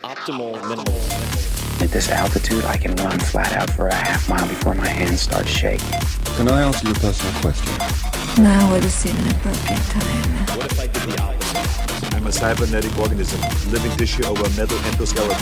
Optimal minimal. At this altitude, I can run flat out for a half mile before my hands start shaking. Can I answer your personal question? Now would seem an appropriate time. What if I did the opposite? I'm a cybernetic organism, living tissue over metal endoskeleton.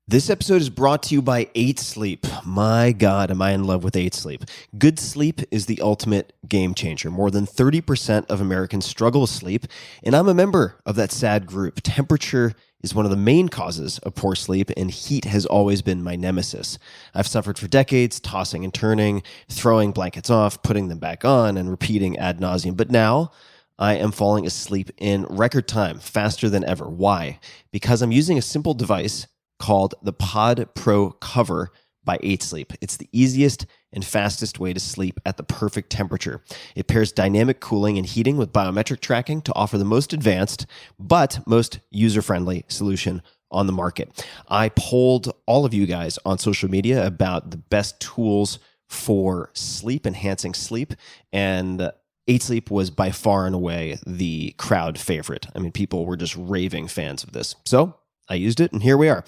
This episode is brought to you by 8 Sleep. My God, am I in love with 8 Sleep. Good sleep is the ultimate game changer. More than 30% of Americans struggle with sleep, and I'm a member of that sad group. Temperature is one of the main causes of poor sleep, and heat has always been my nemesis. I've suffered for decades, tossing and turning, throwing blankets off, putting them back on, and repeating ad nauseum. But now I am falling asleep in record time, faster than ever. Why? Because I'm using a simple device called the Pod Pro Cover by 8 Sleep. It's the easiest and fastest way to sleep at the perfect temperature. It pairs dynamic cooling and heating with biometric tracking to offer the most advanced but most user-friendly solution on the market. I polled all of you guys on social media about the best tools for sleep, enhancing sleep, and 8 Sleep was by far and away the crowd favorite. I mean, people were just raving fans of this. So I used it, and here we are.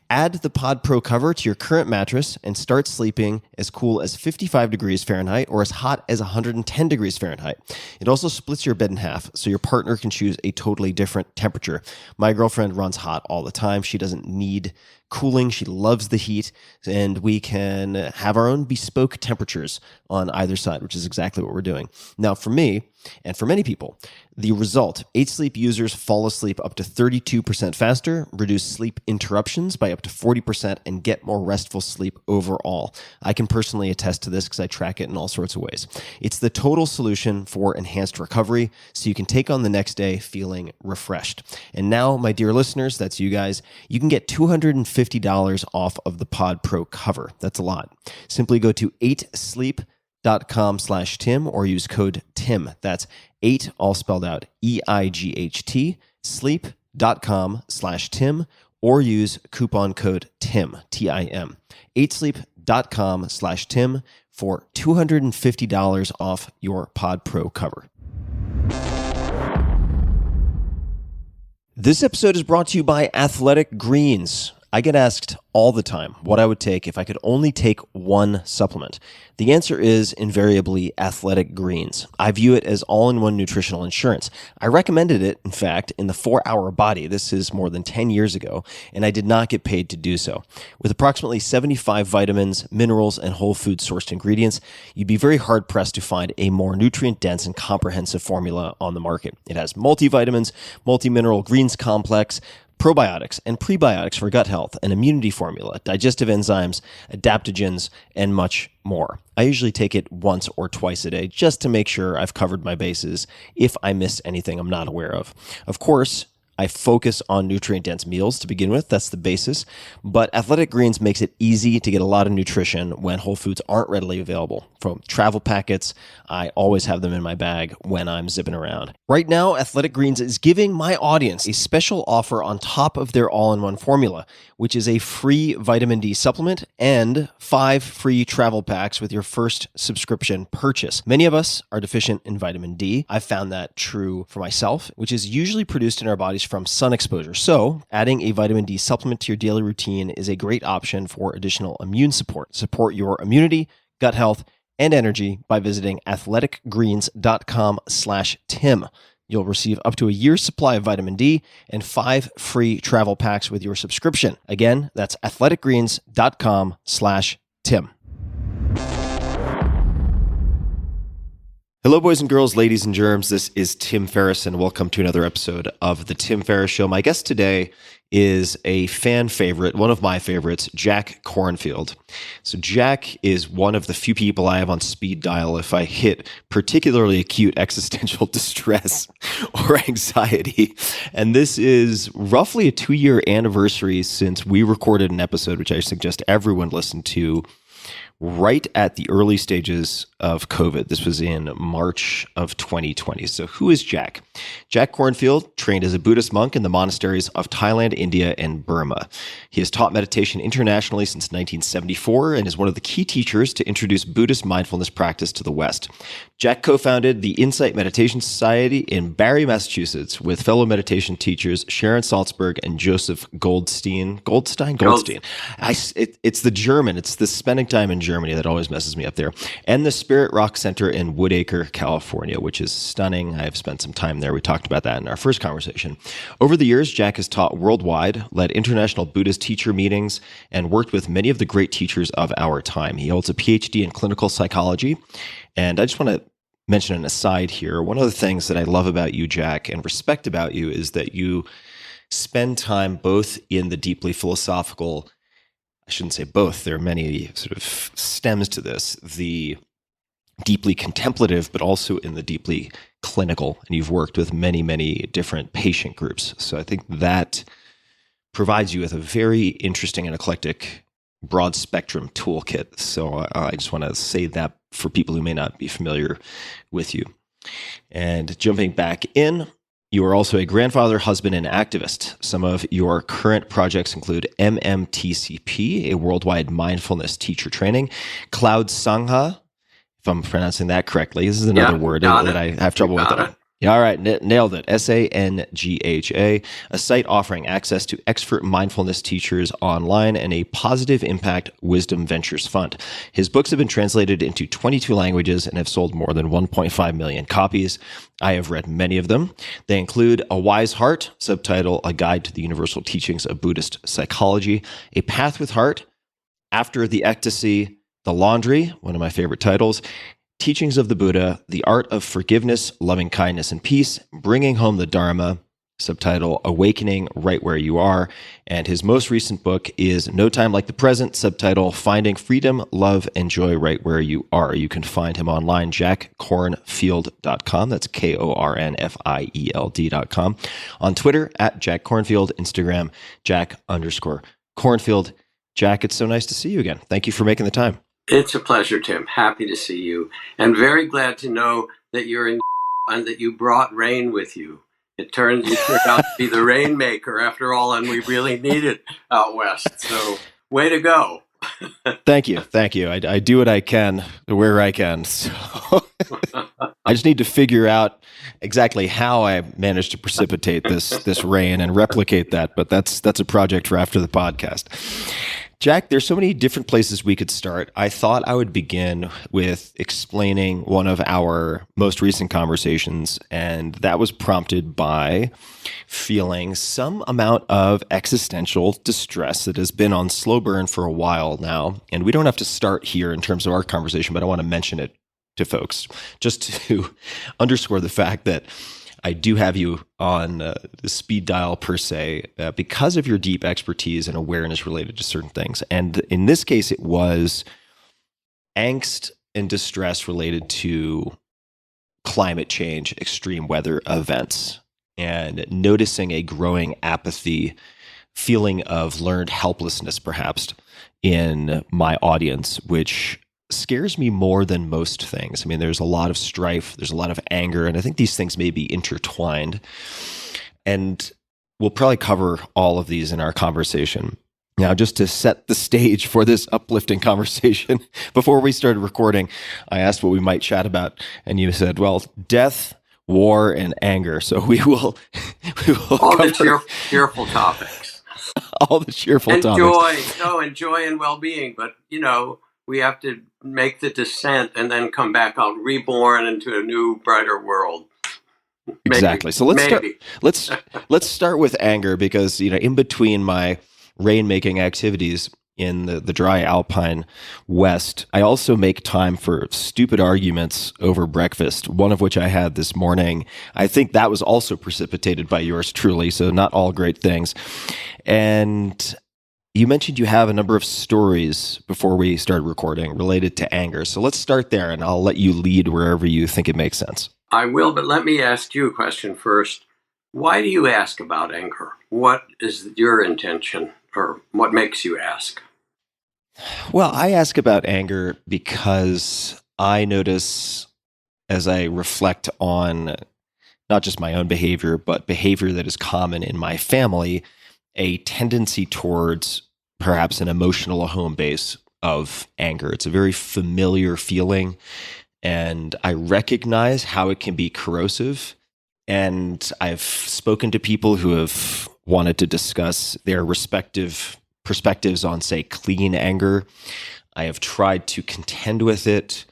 Add the Pod Pro cover to your current mattress and start sleeping as cool as 55 degrees Fahrenheit or as hot as 110 degrees Fahrenheit. It also splits your bed in half, so your partner can choose a totally different temperature. My girlfriend runs hot all the time. She doesn't need cooling. She loves the heat, and we can have our own bespoke temperatures on either side, which is exactly what we're doing. Now, for me, and for many people, the result, 8 Sleep users fall asleep up to 32% faster, reduce sleep interruptions by up to 40%, and get more restful sleep overall. I can personally attest to this because I track it in all sorts of ways. It's the total solution for enhanced recovery, so you can take on the next day feeling refreshed. And now, my dear listeners, that's you guys, you can get $250 off of the Pod Pro cover. That's a lot. Simply go to 8sleep.com/Tim or use code TIM. That's 8, all spelled out, EIGHT, sleep.com/Tim, or use coupon code TIM, T-I-M. 8sleep.com/Tim for $250 off your Pod Pro cover. This episode is brought to you by Athletic Greens. I get asked all the time what I would take if I could only take one supplement. The answer is invariably Athletic Greens. I view it as all-in-one nutritional insurance. I recommended it, in fact, in the 4-Hour Body. This is more than 10 years ago, and I did not get paid to do so. With approximately 75 vitamins, minerals, and whole food-sourced ingredients, you'd be very hard-pressed to find a more nutrient-dense and comprehensive formula on the market. It has multivitamins, multi-mineral greens complex, probiotics and prebiotics for gut health, an immunity formula, digestive enzymes, adaptogens, and much more. I usually take it once or twice a day just to make sure I've covered my bases if I miss anything I'm not aware of. Of course, I focus on nutrient-dense meals to begin with. That's the basis. But Athletic Greens makes it easy to get a lot of nutrition when whole foods aren't readily available. From travel packets, I always have them in my bag when I'm zipping around. Right now, Athletic Greens is giving my audience a special offer on top of their all-in-one formula, which is a free vitamin D supplement and 5 free travel packs with your first subscription purchase. Many of us are deficient in vitamin D. I've found that true for myself, which is usually produced in our bodies from sun exposure. So adding a vitamin D supplement to your daily routine is a great option for additional immune support. Support your immunity, gut health, and energy by visiting athleticgreens.com/Tim. You'll receive up to a year's supply of vitamin D and 5 free travel packs with your subscription. Again, that's athleticgreens.com/Tim. Hello, boys and girls, ladies and germs. This is Tim Ferriss, and welcome to another episode of The Tim Ferriss Show. My guest today is a fan favorite, one of my favorites, Jack Kornfield. So Jack is one of the few people I have on speed dial if I hit particularly acute existential distress or anxiety. And this is roughly a 2-year anniversary since we recorded an episode, which I suggest everyone listen to, right at the early stages of COVID. This was in March of 2020. So who is Jack? Jack Kornfield trained as a Buddhist monk in the monasteries of Thailand, India, and Burma. He has taught meditation internationally since 1974 and is one of the key teachers to introduce Buddhist mindfulness practice to the West. Jack co-founded the Insight Meditation Society in Barre, Massachusetts, with fellow meditation teachers Sharon Salzberg and Joseph Goldstein. It's the German. It's the spending time in Germany that always messes me up there. And the Spirit Rock Center in Woodacre, California, which is stunning. I've spent some time there. We talked about that in our first conversation. Over the years, Jack has taught worldwide, led international Buddhist teacher meetings, and worked with many of the great teachers of our time. He holds a PhD in clinical psychology. And I just want to mention an aside here. One of the things that I love about you, Jack, and respect about you is that you spend time both in the deeply philosophical, I shouldn't say both, there are many sort of stems to this, the deeply contemplative, but also in the deeply clinical. And you've worked with many, many different patient groups. So I think that provides you with a very interesting and eclectic broad spectrum toolkit. So I just want to say that for people who may not be familiar with you. And jumping back in, you are also a grandfather, husband, and activist. Some of your current projects include MMTCP, a worldwide mindfulness teacher training, Cloud Sangha, if I'm pronouncing that correctly. This is another word that I have trouble with. Yeah, all right, nailed it. SANGHA, a site offering access to expert mindfulness teachers online and a positive impact wisdom ventures fund. His books have been translated into 22 languages and have sold more than 1.5 million copies. I have read many of them. They include A Wise Heart, subtitle A Guide to the Universal Teachings of Buddhist Psychology, A Path with Heart, After the Ecstasy, The Laundry, one of my favorite titles, Teachings of the Buddha, The Art of Forgiveness, Loving Kindness, and Peace, Bringing Home the Dharma, subtitle Awakening Right Where You Are. And his most recent book is No Time Like the Present, subtitle Finding Freedom, Love, and Joy Right Where You Are. You can find him online, jackkornfield.com. That's KORNFIELD.com. On Twitter, at Jack Kornfield, Instagram, Jack_Kornfield. Jack, it's so nice to see you again. Thank you for making the time. It's a pleasure, Tim. Happy to see you. And very glad to know that you're in and that you brought rain with you. It turned out to be the rainmaker after all, and we really need it out west. So way to go. Thank you. I do what I can where I can. So I just need to figure out exactly how I managed to precipitate this rain and replicate that. But that's a project for after the podcast. Jack, there's so many different places we could start. I thought I would begin with explaining one of our most recent conversations, and that was prompted by feeling some amount of existential distress that has been on slow burn for a while now. And we don't have to start here in terms of our conversation, but I want to mention it to folks just to underscore the fact that I do have you on the speed dial per se because of your deep expertise and awareness related to certain things. And in this case, it was angst and distress related to climate change, extreme weather events, and noticing a growing apathy, feeling of learned helplessness perhaps in my audience, which scares me more than most things. I mean, there's a lot of strife, there's a lot of anger, and I think these things may be intertwined. And we'll probably cover all of these in our conversation. Now, just to set the stage for this uplifting conversation, before we started recording, I asked what we might chat about, and you said, well, death, war, and anger. So we will all the cheerful topics. All the cheerful topics. Joy and well-being, but we have to make the descent and then come back out reborn into a new, brighter world. Exactly. So let's start with anger because in between my rainmaking activities in the dry alpine west, I also make time for stupid arguments over breakfast, one of which I had this morning. I think that was also precipitated by yours truly, so not all great things. And you mentioned you have a number of stories before we started recording related to anger. So let's start there, and I'll let you lead wherever you think it makes sense. I will, but let me ask you a question first. Why do you ask about anger? What is your intention, or what makes you ask? Well, I ask about anger because I notice as I reflect on not just my own behavior, but behavior that is common in my family, a tendency towards perhaps an emotional home base of anger. It's a very familiar feeling, and I recognize how it can be corrosive. And I've spoken to people who have wanted to discuss their respective perspectives on, say, clean anger. I have tried to contend with it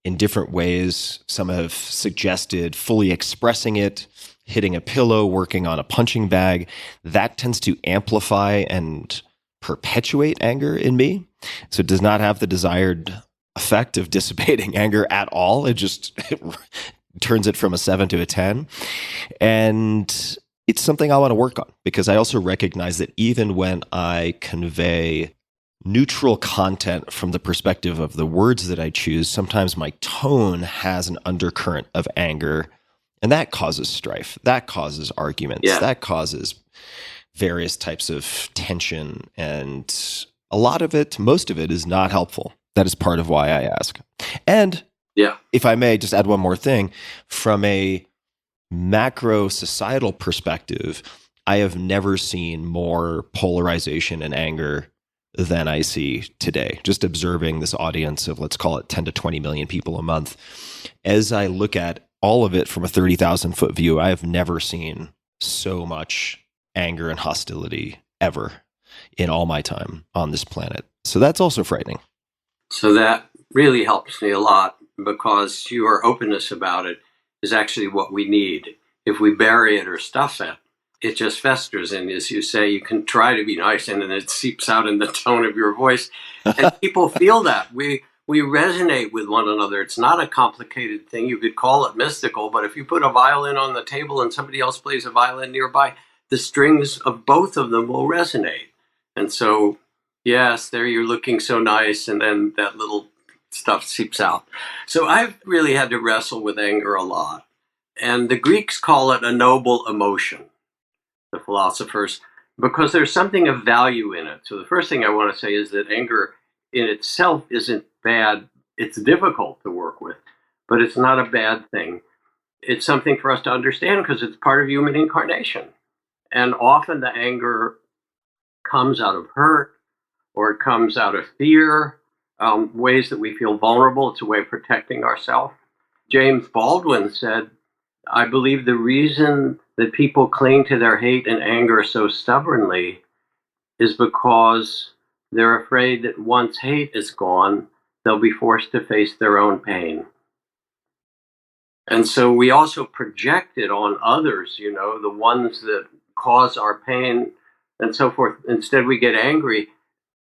in different ways. Some have suggested fully expressing it, hitting a pillow, working on a punching bag. That tends to amplify and perpetuate anger in me. So it does not have the desired effect of dissipating anger at all. It just turns it from a 7 to a 10. And it's something I want to work on because I also recognize that even when I convey neutral content from the perspective of the words that I choose, sometimes my tone has an undercurrent of anger, and that causes strife. That causes arguments. Yeah. That causes various types of tension. And a lot of it, most of it, is not helpful. That is part of why I ask. And Yeah. if I may just add one more thing, from a macro societal perspective, I have never seen more polarization and anger than I see today. Just observing this audience of, let's call it 10 to 20 million people a month. As I look at all of it from a 30,000 foot view, I have never seen so much anger and hostility ever in all my time on this planet. So that's also frightening. So that really helps me a lot because your openness about it is actually what we need. If we bury it or stuff it, it just festers. And as you say, you can try to be nice and then it seeps out in the tone of your voice. And people feel that. We resonate with one another. It's not a complicated thing. You could call it mystical, but if you put a violin on the table and somebody else plays a violin nearby, the strings of both of them will resonate. And so, yes, there you're looking so nice, and then that little stuff seeps out. So I've really had to wrestle with anger a lot. And the Greeks call it a noble emotion, the philosophers, because there's something of value in it. So the first thing I want to say is that anger in itself isn't bad. It's difficult to work with, but it's not a bad thing. It's something for us to understand because it's part of human incarnation. And often the anger comes out of hurt or it comes out of fear, ways that we feel vulnerable. It's a way of protecting ourselves. James Baldwin said, I believe the reason that people cling to their hate and anger so stubbornly is because they're afraid that once hate is gone, they'll be forced to face their own pain. And so we also project it on others, the ones that cause our pain and so forth. Instead, we get angry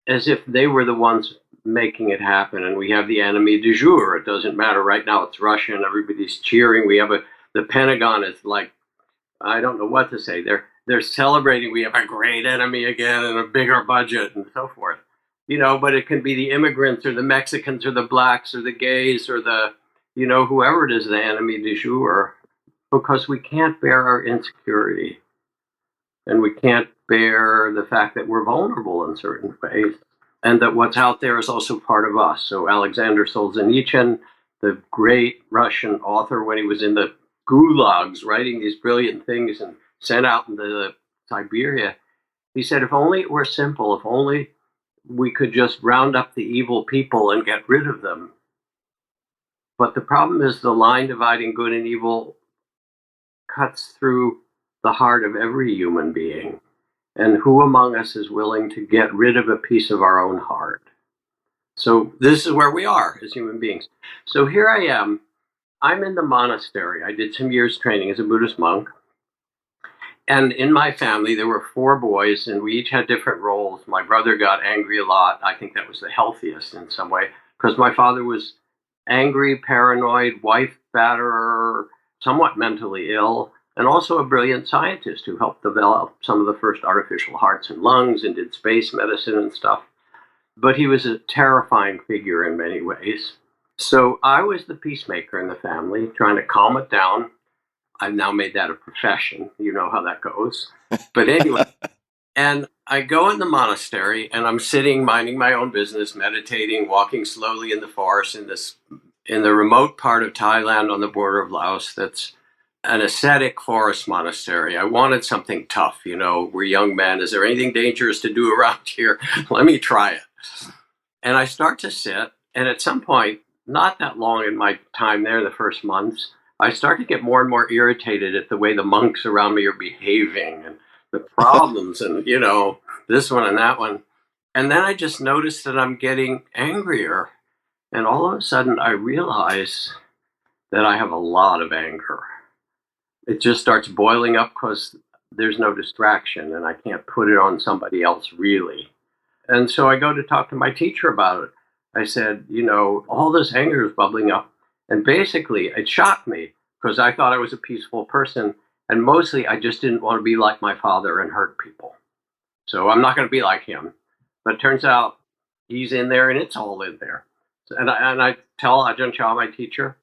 as if they were the ones making it happen. And we have the enemy du jour. It doesn't matter. Right now, it's Russia and everybody's cheering. We have the Pentagon is like, I don't know what to say. They're celebrating. We have a great enemy again and a bigger budget and so forth. But it can be the immigrants or the Mexicans or the blacks or the gays or the, whoever it is, the enemy du jour, because we can't bear our insecurity. And we can't bear the fact that we're vulnerable in certain ways, and that what's out there is also part of us. So Alexander Solzhenitsyn, the great Russian author, when he was in the gulags writing these brilliant things and sent out into Siberia, he said, if only it were simple, if only we could just round up the evil people and get rid of them. But the problem is the line dividing good and evil cuts through the heart of every human being. And who among us is willing to get rid of a piece of our own heart? So this is where we are as human beings. So here I am. I'm in the monastery. I did some years training as a Buddhist monk. And in my family, there were 4 boys, and we each had different roles. My brother got angry a lot. I think that was the healthiest in some way, because my father was angry, paranoid, wife batterer, somewhat mentally ill, and also a brilliant scientist who helped develop some of the first artificial hearts and lungs and did space medicine and stuff. But he was a terrifying figure in many ways. So I was the peacemaker in the family, trying to calm it down. I've now made that a profession. You know how that goes. But anyway, and I go in the monastery and I'm sitting, minding my own business, meditating, walking slowly in the forest in the remote part of Thailand on the border of Laos. That's an ascetic forest monastery. I wanted something tough. We're young men. Is there anything dangerous to do around here? Let me try it. And I start to sit, and at some point, not that long in my time there, the first months, I start to get more and more irritated at the way the monks around me are behaving and the problems and, this one and that one. And then I just noticed that I'm getting angrier. And all of a sudden, I realize that I have a lot of anger. It just starts boiling up because there's no distraction and I can't put it on somebody else really. And so I go to talk to my teacher about it. I said, all this anger is bubbling up. And basically, it shocked me because I thought I was a peaceful person. And mostly, I just didn't want to be like my father and hurt people. So I'm not going to be like him. But it turns out he's in there and it's all in there. And I tell Ajahn Chah, my teacher,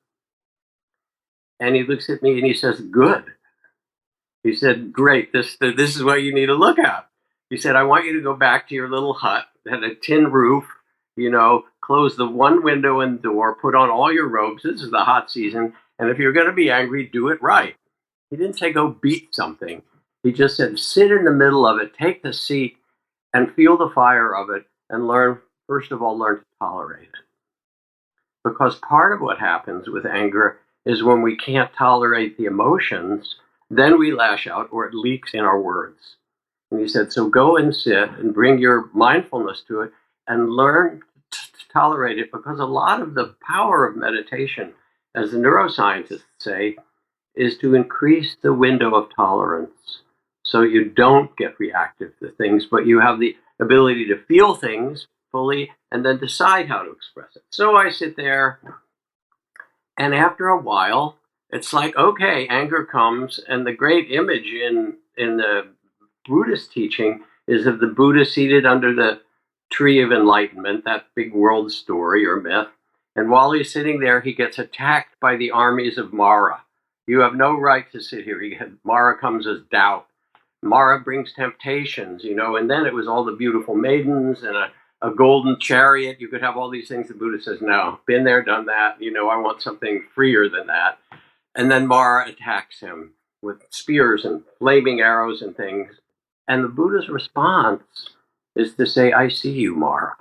and he looks at me and he says, good. He said, great, this is what you need to look at. He said, I want you to go back to your little hut that had a tin roof, close the one window and door, put on all your robes. This is the hot season. And if you're going to be angry, do it right. He didn't say go beat something. He just said, sit in the middle of it, take the seat and feel the fire of it and first of all, learn to tolerate it. Because part of what happens with anger is when we can't tolerate the emotions, then we lash out or it leaks in our words. And he said, so go and sit and bring your mindfulness to it and learn to tolerate it, because a lot of the power of meditation, as the neuroscientists say, is to increase the window of tolerance so you don't get reactive to things, but you have the ability to feel things fully and then decide how to express it. So I sit there, and after a while, it's like, okay, anger comes, and the great image in the Buddhist teaching is of the Buddha seated under the tree of enlightenment, that big world story or myth. And while he's sitting there, he gets attacked by the armies of Mara. You have no right to sit here. Mara comes as doubt. Mara brings temptations, and then it was all the beautiful maidens and a golden chariot. You could have all these things. The Buddha says, no, been there, done that. I want something freer than that. And then Mara attacks him with spears and flaming arrows and things. And the Buddha's response is to say, I see you, Mara.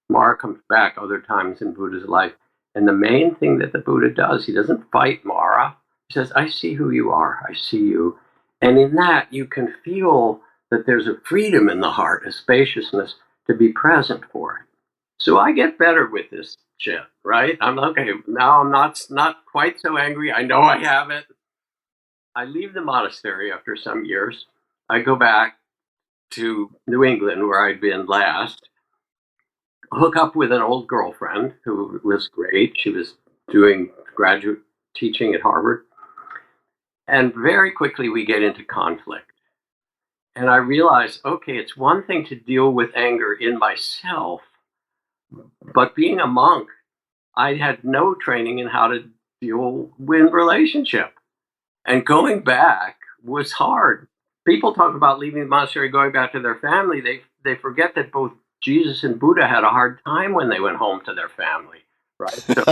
Mara comes back other times in Buddha's life. And the main thing that the Buddha does, he doesn't fight Mara. He says, I see who you are. I see you. And in that, you can feel that there's a freedom in the heart, a spaciousness to be present for it. So I get better with this shit, right? I'm okay. Now I'm not quite so angry. I know I have it. I leave the monastery after some years. I go back to New England, where I'd been last, hook up with an old girlfriend who was great. She was doing graduate teaching at Harvard. And very quickly we get into conflict. And I realize, okay, it's one thing to deal with anger in myself, but being a monk, I had no training in how to deal with relationship. And going back was hard. People talk about leaving the monastery, going back to their family. They forget that both Jesus and Buddha had a hard time when they went home to their family, right? So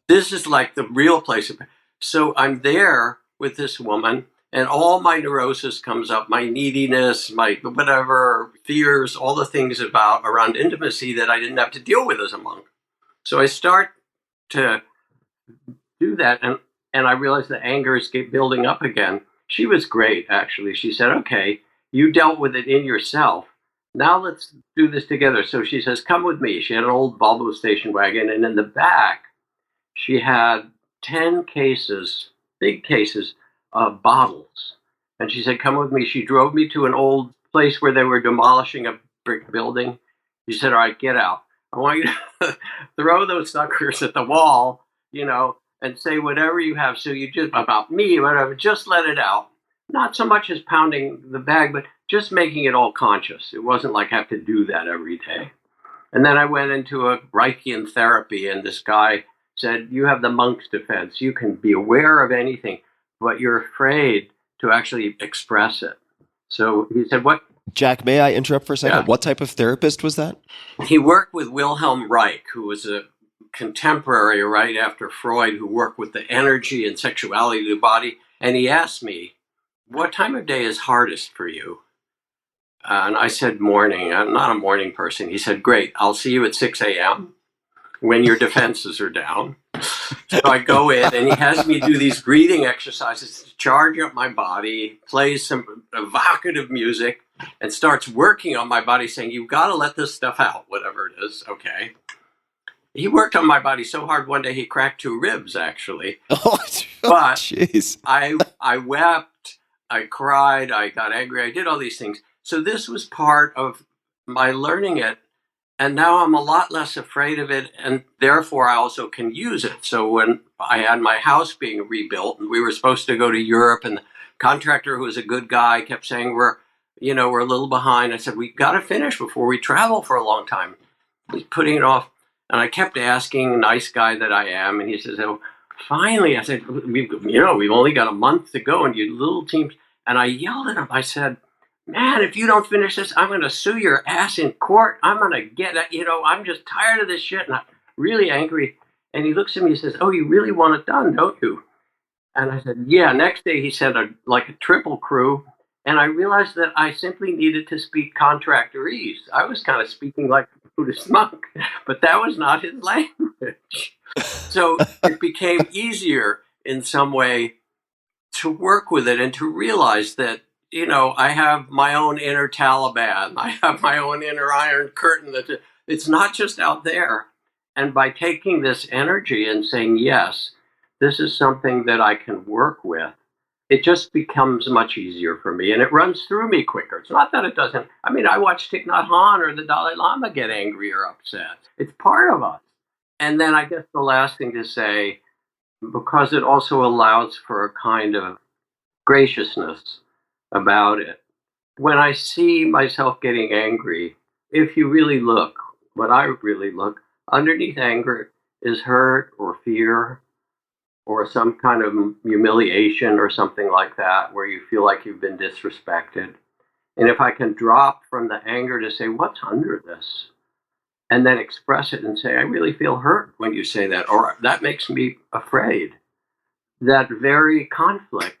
this is like the real place. So I'm there with this woman, and all my neurosis comes up, my neediness, my whatever, fears, all the things around intimacy that I didn't have to deal with as a monk. So I start to do that, and I realize the anger is building up again. She was great, actually. She said, okay, you dealt with it in yourself. Now let's do this together. So she says, come with me. She had an old Volvo station wagon, and in the back, she had 10 cases, big cases of bottles. And she said, come with me. She drove me to an old place where they were demolishing a brick building. She said, all right, get out. I want you to throw those suckers at the wall, and say whatever you have. So you just, about me, whatever, just let it out. Not so much as pounding the bag, but just making it all conscious. It wasn't like I have to do that every day. And then I went into a Reichian therapy, and this guy said, you have the monk's defense. You can be aware of anything, but you're afraid to actually express it. So he said, what Jack, may I interrupt for a second? Yeah. What type of therapist was that? He worked with Wilhelm Reich, who was a contemporary right after Freud, who worked with the energy and sexuality of the body. And he asked me, what time of day is hardest for you? And I said, morning. I'm not a morning person. He said, great. I'll see you at 6 a.m. when your defenses are down. So I go in, and he has me do these breathing exercises to charge up my body, plays some evocative music, and starts working on my body, saying, you've got to let this stuff out, whatever it is. Okay. He worked on my body so hard one day he cracked 2 ribs, actually. Oh, But jeez. I wept, I cried, I got angry, I did all these things. So this was part of my learning it. And now I'm a lot less afraid of it, and therefore I also can use it. So when I had my house being rebuilt, and we were supposed to go to Europe, and the contractor, who was a good guy, kept saying, we're a little behind. I said, we've got to finish before we travel for a long time. He's putting it off. And I kept asking, nice guy that I am, and he says, oh, finally. I said, we've only got a month to go, and you little teams. And I yelled at him. I said, man, if you don't finish this, I'm going to sue your ass in court. I'm going to get it. I'm just tired of this shit. And I'm really angry. And he looks at me and says, oh, you really want it done, don't you? And I said, yeah. Next day, he said, like a triple crew. And I realized that I simply needed to speak contractorese. I was kind of speaking like a Buddhist monk, but that was not his language. So it became easier in some way to work with it and to realize that, I have my own inner Taliban. I have my own inner Iron Curtain. That it's not just out there. And by taking this energy and saying, yes, this is something that I can work with, it just becomes much easier for me. And it runs through me quicker. It's not that it doesn't. I mean, I watch Thich Nhat Hanh or the Dalai Lama get angry or upset. It's part of us. And then I guess the last thing to say, because it also allows for a kind of graciousness about it. When I see myself getting angry, if you really look, what I really look, underneath anger is hurt or fear or some kind of humiliation or something like that, where you feel like you've been disrespected. And if I can drop from the anger to say, what's under this? And then express it and say, I really feel hurt when you say that, or that makes me afraid. That very conflict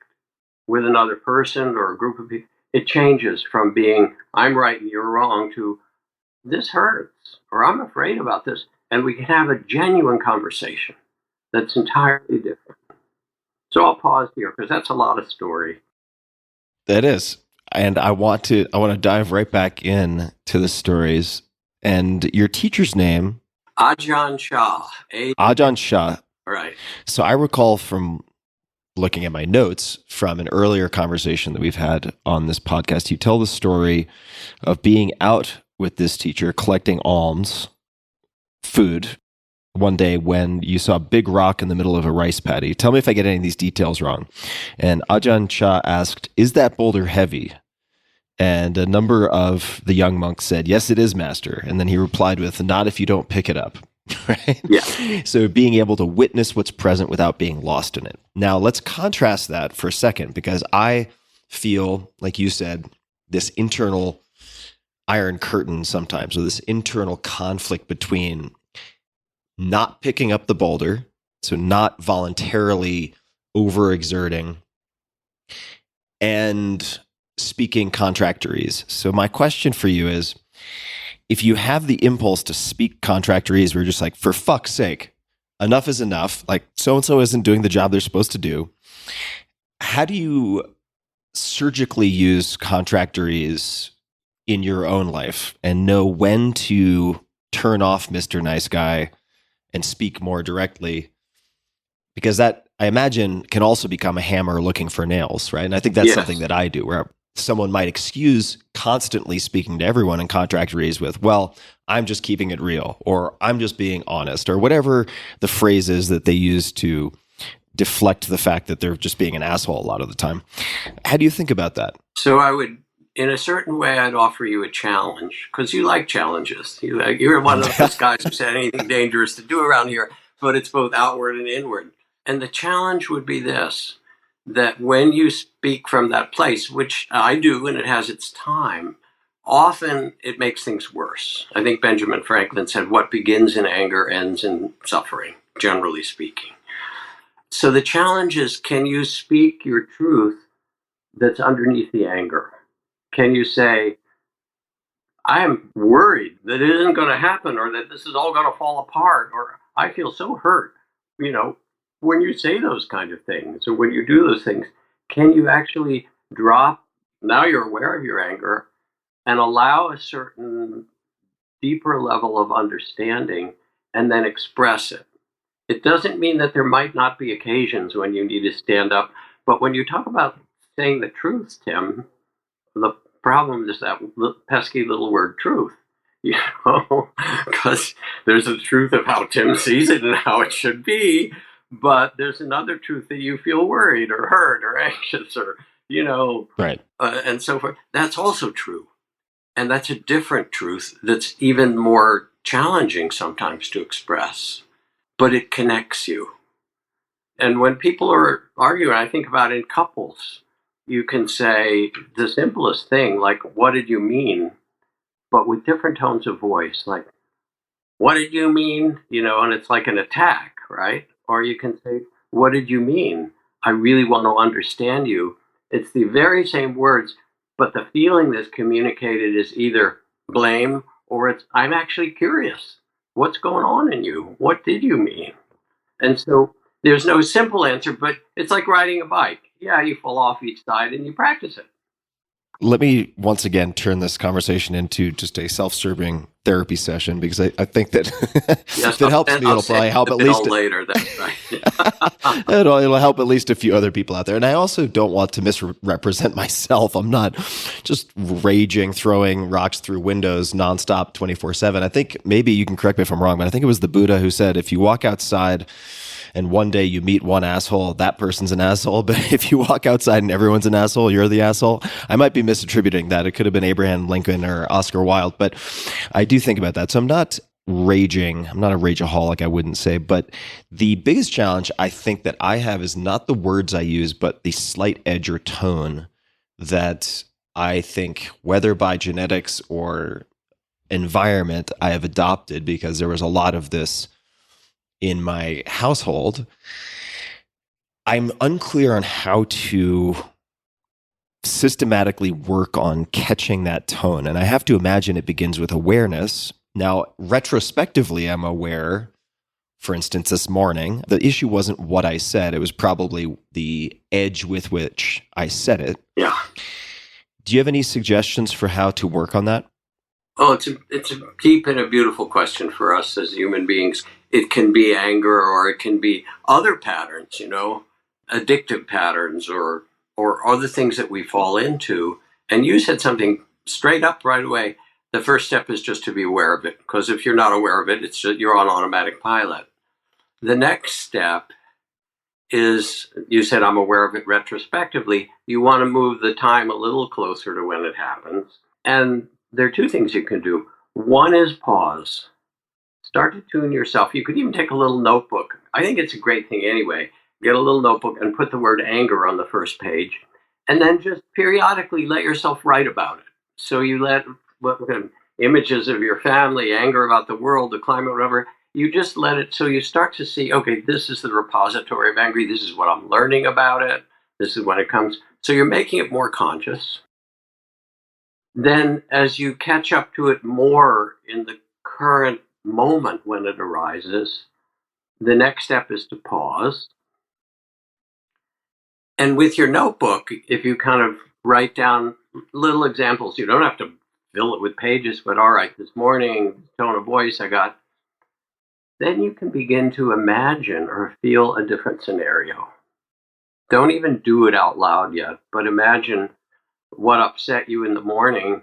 with another person or a group of people, it changes from being, I'm right and you're wrong, to this hurts, or I'm afraid about this. And we can have a genuine conversation that's entirely different. So I'll pause here because that's a lot of story. That is. And I want to dive right back in to the stories. And your teacher's name? Ajahn Shah. Ajahn Shah. Right. So I recall from looking at my notes from an earlier conversation that we've had on this podcast, you tell the story of being out with this teacher collecting alms, food, one day when you saw a big rock in the middle of a rice paddy. Tell me if I get any of these details wrong. And Ajahn Shah asked, is that boulder heavy? And a number of the young monks said, yes, it is, master. And then he replied with, not if you don't pick it up. Right? Yeah. So being able to witness what's present without being lost in it. Now, let's contrast that for a second, because I feel, like you said, this internal iron curtain sometimes, or this internal conflict between not picking up the boulder, so not voluntarily overexerting, and speaking contractorese. So my question for you is, if you have the impulse to speak contractorese, we're just like, for fuck's sake, enough is enough. Like, so-and-so isn't doing the job they're supposed to do. How do you surgically use contractorese in your own life and know when to turn off Mr. Nice Guy and speak more directly? Because that, I imagine, can also become a hammer looking for nails, right? And I think that's something that I do, where someone might excuse constantly speaking to everyone in contractorese with, well, I'm just keeping it real, or I'm just being honest, or whatever the phrase is that they use to deflect the fact that they're just being an asshole a lot of the time. How do you think about that? So I would, in a certain way, I'd offer you a challenge, because you like challenges. You're one of those guys who said anything dangerous to do around here, but it's both outward and inward. And the challenge would be this, that when you speak from that place, which I do, and it has its time, often it makes things worse. I think Benjamin Franklin said, what begins in anger ends in suffering, generally speaking. So the challenge is, can you speak your truth that's underneath the anger? Can you say, I'm worried that it isn't going to happen, or that this is all going to fall apart, or I feel so hurt? When you say those kind of things, or when you do those things, can you actually drop, now you're aware of your anger, and allow a certain deeper level of understanding and then express it? It doesn't mean that there might not be occasions when you need to stand up, but when you talk about saying the truth, Tim, the problem is that pesky little word truth, because there's a truth of how Tim sees it and how it should be, but there's another truth that you feel worried or hurt or anxious or, Right. And so forth. That's also true. And that's a different truth that's even more challenging sometimes to express, but it connects you. And when people are arguing, I think about in couples, you can say the simplest thing, like, what did you mean? But with different tones of voice, like, what did you mean? And it's like an attack, right? Or you can say, what did you mean? I really want to understand you. It's the very same words, but the feeling that's communicated is either blame or it's, I'm actually curious. What's going on in you? What did you mean? And so there's no simple answer, but it's like riding a bike. Yeah, you fall off each side and you practice it. Let me once again turn this conversation into just a self-serving therapy session, because I think that if it helps me, it'll probably help at least later. That's right. it'll help at least a few other people out there. And I also don't want to misrepresent myself. I'm not just raging, throwing rocks through windows nonstop 24/7. I think, maybe you can correct me if I'm wrong, but I think it was the Buddha who said, if you walk outside and one day you meet one asshole, that person's an asshole. But if you walk outside and everyone's an asshole, you're the asshole. I might be misattributing that. It could have been Abraham Lincoln or Oscar Wilde, but I do think about that. So I'm not raging. I'm not a rageaholic, I wouldn't say. But the biggest challenge I think that I have is not the words I use, but the slight edge or tone that I think, whether by genetics or environment, I have adopted, because there was a lot of this in my household. I'm unclear on how to systematically work on catching that tone. And I have to imagine it begins with awareness. Now, retrospectively, I'm aware, for instance, this morning, the issue wasn't what I said. It was probably the edge with which I said it. Yeah. Do you have any suggestions for how to work on that? Oh, it's a deep and a beautiful question for us as human beings. It can be anger, or it can be other patterns, addictive patterns, or other things that we fall into. And you said something straight up right away. The first step is just to be aware of it, because if you're not aware of it, it's just, you're on automatic pilot. The next step is, you said, I'm aware of it retrospectively. You want to move the time a little closer to when it happens. And there are two things you can do. One is pause. Start to tune yourself. You could even take a little notebook. I think it's a great thing anyway. Get a little notebook and put the word anger on the first page. And then just periodically let yourself write about it. So you let images of your family, anger about the world, the climate, whatever. You just let it, so you start to see, okay, this is the repository of anger. This is what I'm learning about it. This is when it comes. So you're making it more conscious. Then as you catch up to it more in the current moment when it arises, the next step is to pause. And with your notebook, if you kind of write down little examples, you don't have to fill it with pages, but all right, this morning, tone of voice I got, then you can begin to imagine or feel a different scenario. Don't even do it out loud yet, but imagine what upset you in the morning.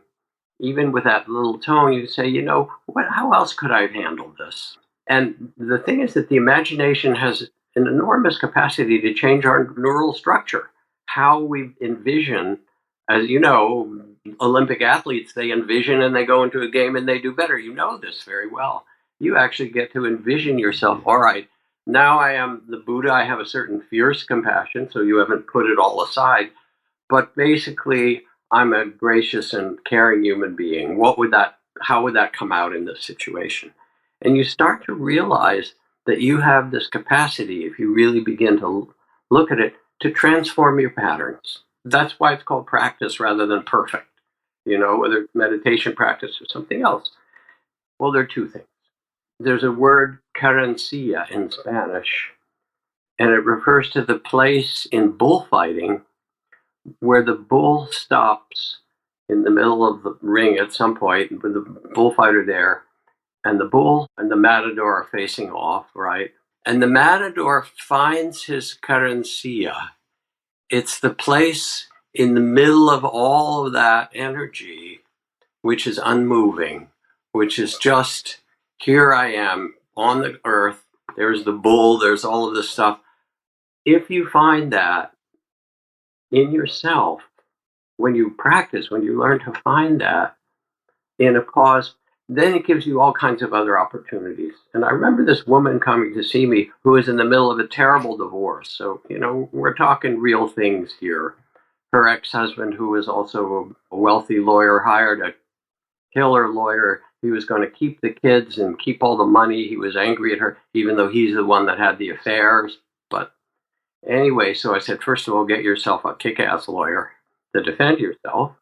Even with that little tone, you say, how else could I have handled this? And the thing is that the imagination has an enormous capacity to change our neural structure. How we envision, as you know, Olympic athletes, they envision and they go into a game and they do better. You know this very well. You actually get to envision yourself. All right, now I am the Buddha. I have a certain fierce compassion, so you haven't put it all aside. But basically, I'm a gracious and caring human being. How would that come out in this situation? And you start to realize that you have this capacity, if you really begin to look at it, to transform your patterns. That's why it's called practice rather than perfect. Whether it's meditation practice or something else. Well, there are two things. There's a word, carencia, in Spanish, and it refers to the place in bullfighting where the bull stops in the middle of the ring at some point with the bullfighter there, and the bull and the matador are facing off, right? And the matador finds his carencia. It's the place in the middle of all of that energy, which is unmoving, which is just, here I am on the earth. There's the bull, there's all of this stuff. If you find that in yourself, when you practice, when you learn to find that in a cause, then it gives you all kinds of other opportunities. And I remember this woman coming to see me who was in the middle of a terrible divorce. So, we're talking real things here. Her ex-husband, who was also a wealthy lawyer, hired a killer lawyer. He was going to keep the kids and keep all the money. He was angry at her, even though he's the one that had the affairs. But anyway, so I said, first of all, get yourself a kick-ass lawyer to defend yourself.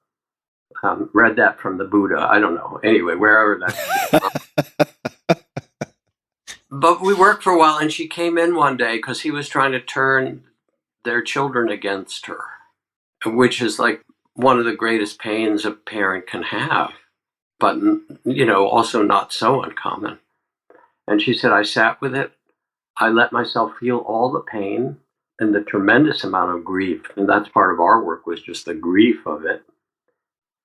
Read that from the Buddha. I don't know. Anyway, wherever that. But we worked for a while, and she came in one day because he was trying to turn their children against her, which is like one of the greatest pains a parent can have, but, also not so uncommon. And she said, I sat with it. I let myself feel all the pain and the tremendous amount of grief. And that's part of our work, was just the grief of it.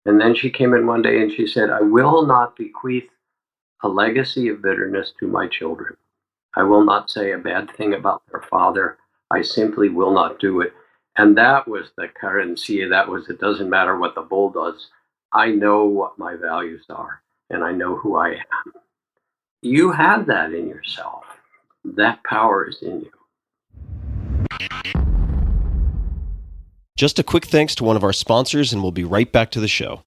And then she came in one day and she said, I will not bequeath a legacy of bitterness to my children. I will not say a bad thing about their father. I simply will not do it. And that was the carencia. That was, it doesn't matter what the bull does. I know what my values are, and I know who I am. You have that in yourself. That power is in you. Just a quick thanks to one of our sponsors, and we'll be right back to the show.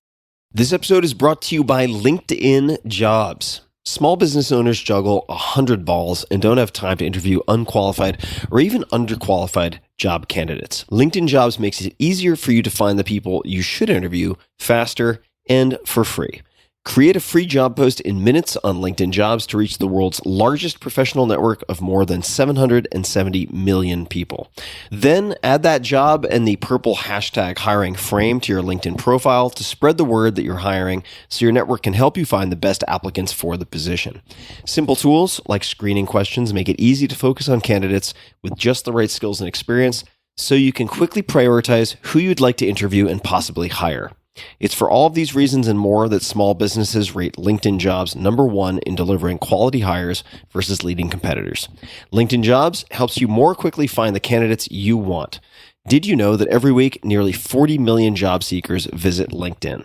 This episode is brought to you by LinkedIn Jobs. Small business owners juggle 100 balls and don't have time to interview unqualified or even underqualified job candidates. LinkedIn Jobs makes it easier for you to find the people you should interview faster and for free. Create a free job post in minutes on LinkedIn Jobs to reach the world's largest professional network of more than 770 million people. Then add that job and the purple hashtag hiring frame to your LinkedIn profile to spread the word that you're hiring so your network can help you find the best applicants for the position. Simple tools like screening questions make it easy to focus on candidates with just the right skills and experience so you can quickly prioritize who you'd like to interview and possibly hire. It's for all of these reasons and more that small businesses rate LinkedIn Jobs #1 in delivering quality hires versus leading competitors. LinkedIn Jobs helps you more quickly find the candidates you want. Did you know that every week, nearly 40 million job seekers visit LinkedIn?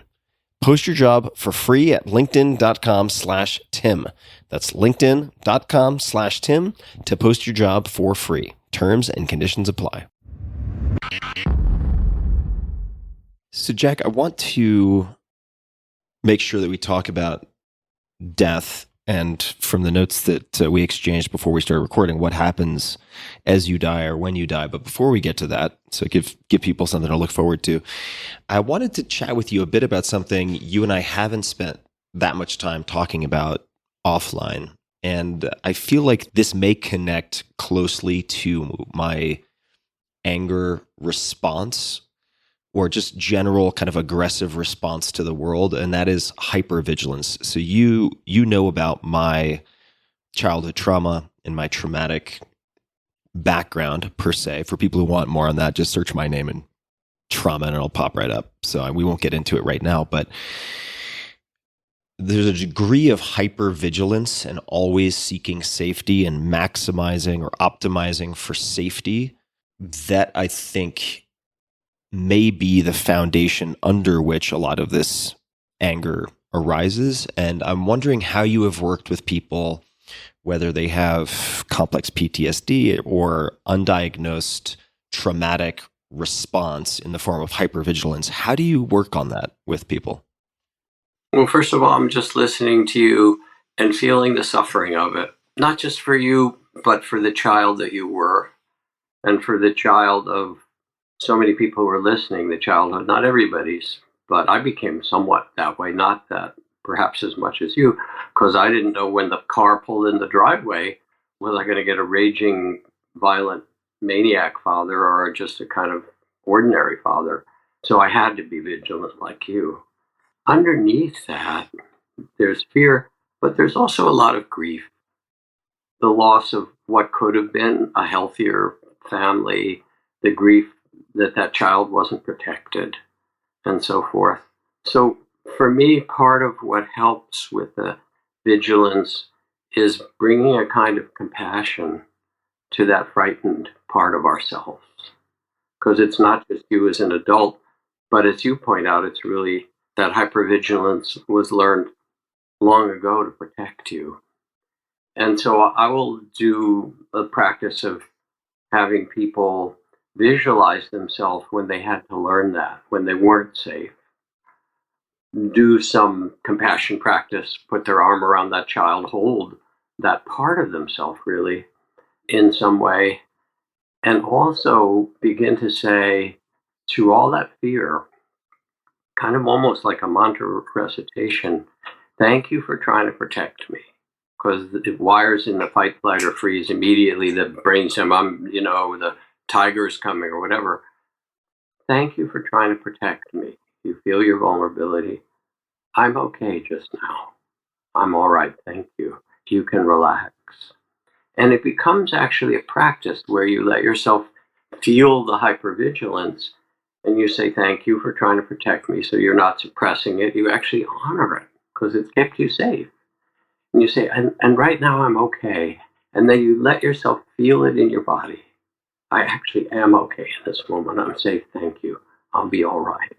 Post your job for free at linkedin.com/Tim. That's linkedin.com/Tim to post your job for free. Terms and conditions apply. So, Jack, I want to make sure that we talk about death, and from the notes that we exchanged before we started recording, what happens as you die or when you die. But before we get to that, so give people something to look forward to, I wanted to chat with you a bit about something you and I haven't spent that much time talking about offline. And I feel like this may connect closely to my anger response, or just general kind of aggressive response to the world, and that is hypervigilance. So you know about my childhood trauma and my traumatic background, per se. For people who want more on that, just search my name and trauma and it'll pop right up. So we won't get into it right now, but there's a degree of hypervigilance and always seeking safety and maximizing or optimizing for safety that I think may be the foundation under which a lot of this anger arises. And I'm wondering how you have worked with people, whether they have complex PTSD or undiagnosed traumatic response in the form of hypervigilance. How do you work on that with people? Well, first of all, I'm just listening to you and feeling the suffering of it, not just for you, but for the child that you were, and for the child of so many people who were listening, the childhood, not everybody's, but I became somewhat that way, not that perhaps as much as you, because I didn't know when the car pulled in the driveway, was I going to get a raging, violent maniac father or just a kind of ordinary father. So I had to be vigilant like you. Underneath that, there's fear, but there's also a lot of grief. The loss of what could have been a healthier family, the grief that that child wasn't protected, and so forth. So for me, part of what helps with the vigilance is bringing a kind of compassion to that frightened part of ourselves. Because it's not just you as an adult, but as you point out, it's really that hypervigilance was learned long ago to protect you. And so I will do a practice of having people visualize themselves when they had to learn that, when they weren't safe. Do some compassion practice, put their arm around that child, hold that part of themselves really in some way, and also begin to say, through all that fear, kind of almost like a mantra recitation, thank you for trying to protect me. Because it wires in the fight, flight, or freeze immediately. The brain says, the tiger's coming or whatever. Thank you for trying to protect me. You feel your vulnerability. I'm okay just now. I'm all right, thank you. You can relax. And it becomes actually a practice where you let yourself feel the hypervigilance and you say, thank you for trying to protect me. So you're not suppressing it. You actually honor it because it's kept you safe. And you say, and right now I'm okay. And then you let yourself feel it in your body. I actually am okay in this moment. I'm safe, thank you. I'll be all right.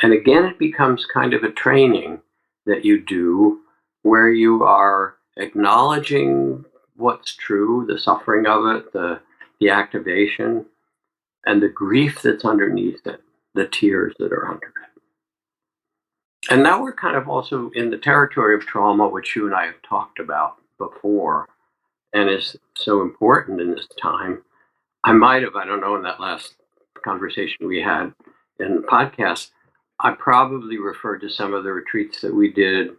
And again, it becomes kind of a training that you do where you are acknowledging what's true, the suffering of it, the activation, and the grief that's underneath it, the tears that are under it. And now we're kind of also in the territory of trauma, which you and I have talked about before, and is so important in this time. I might have, I don't know, in that last conversation we had in the podcast, I probably referred to some of the retreats that we did,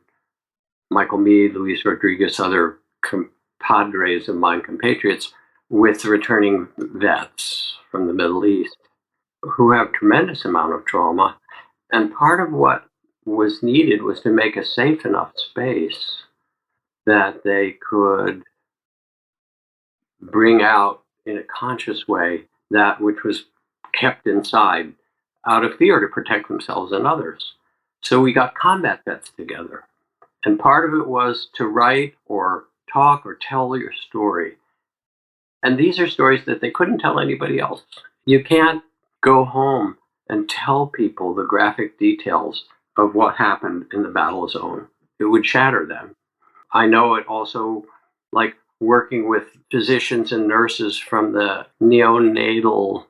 Michael Mead, Luis Rodriguez, other compadres of mine, compatriots, with returning vets from the Middle East who have tremendous amount of trauma. And part of what was needed was to make a safe enough space that they could bring out in a conscious way that which was kept inside out of fear to protect themselves and others. So we got combat vets together. And part of it was to write or talk or tell your story. And these are stories that they couldn't tell anybody else. You can't go home and tell people the graphic details of what happened in the battle zone. It would shatter them. I know it also, like working with physicians and nurses from the neonatal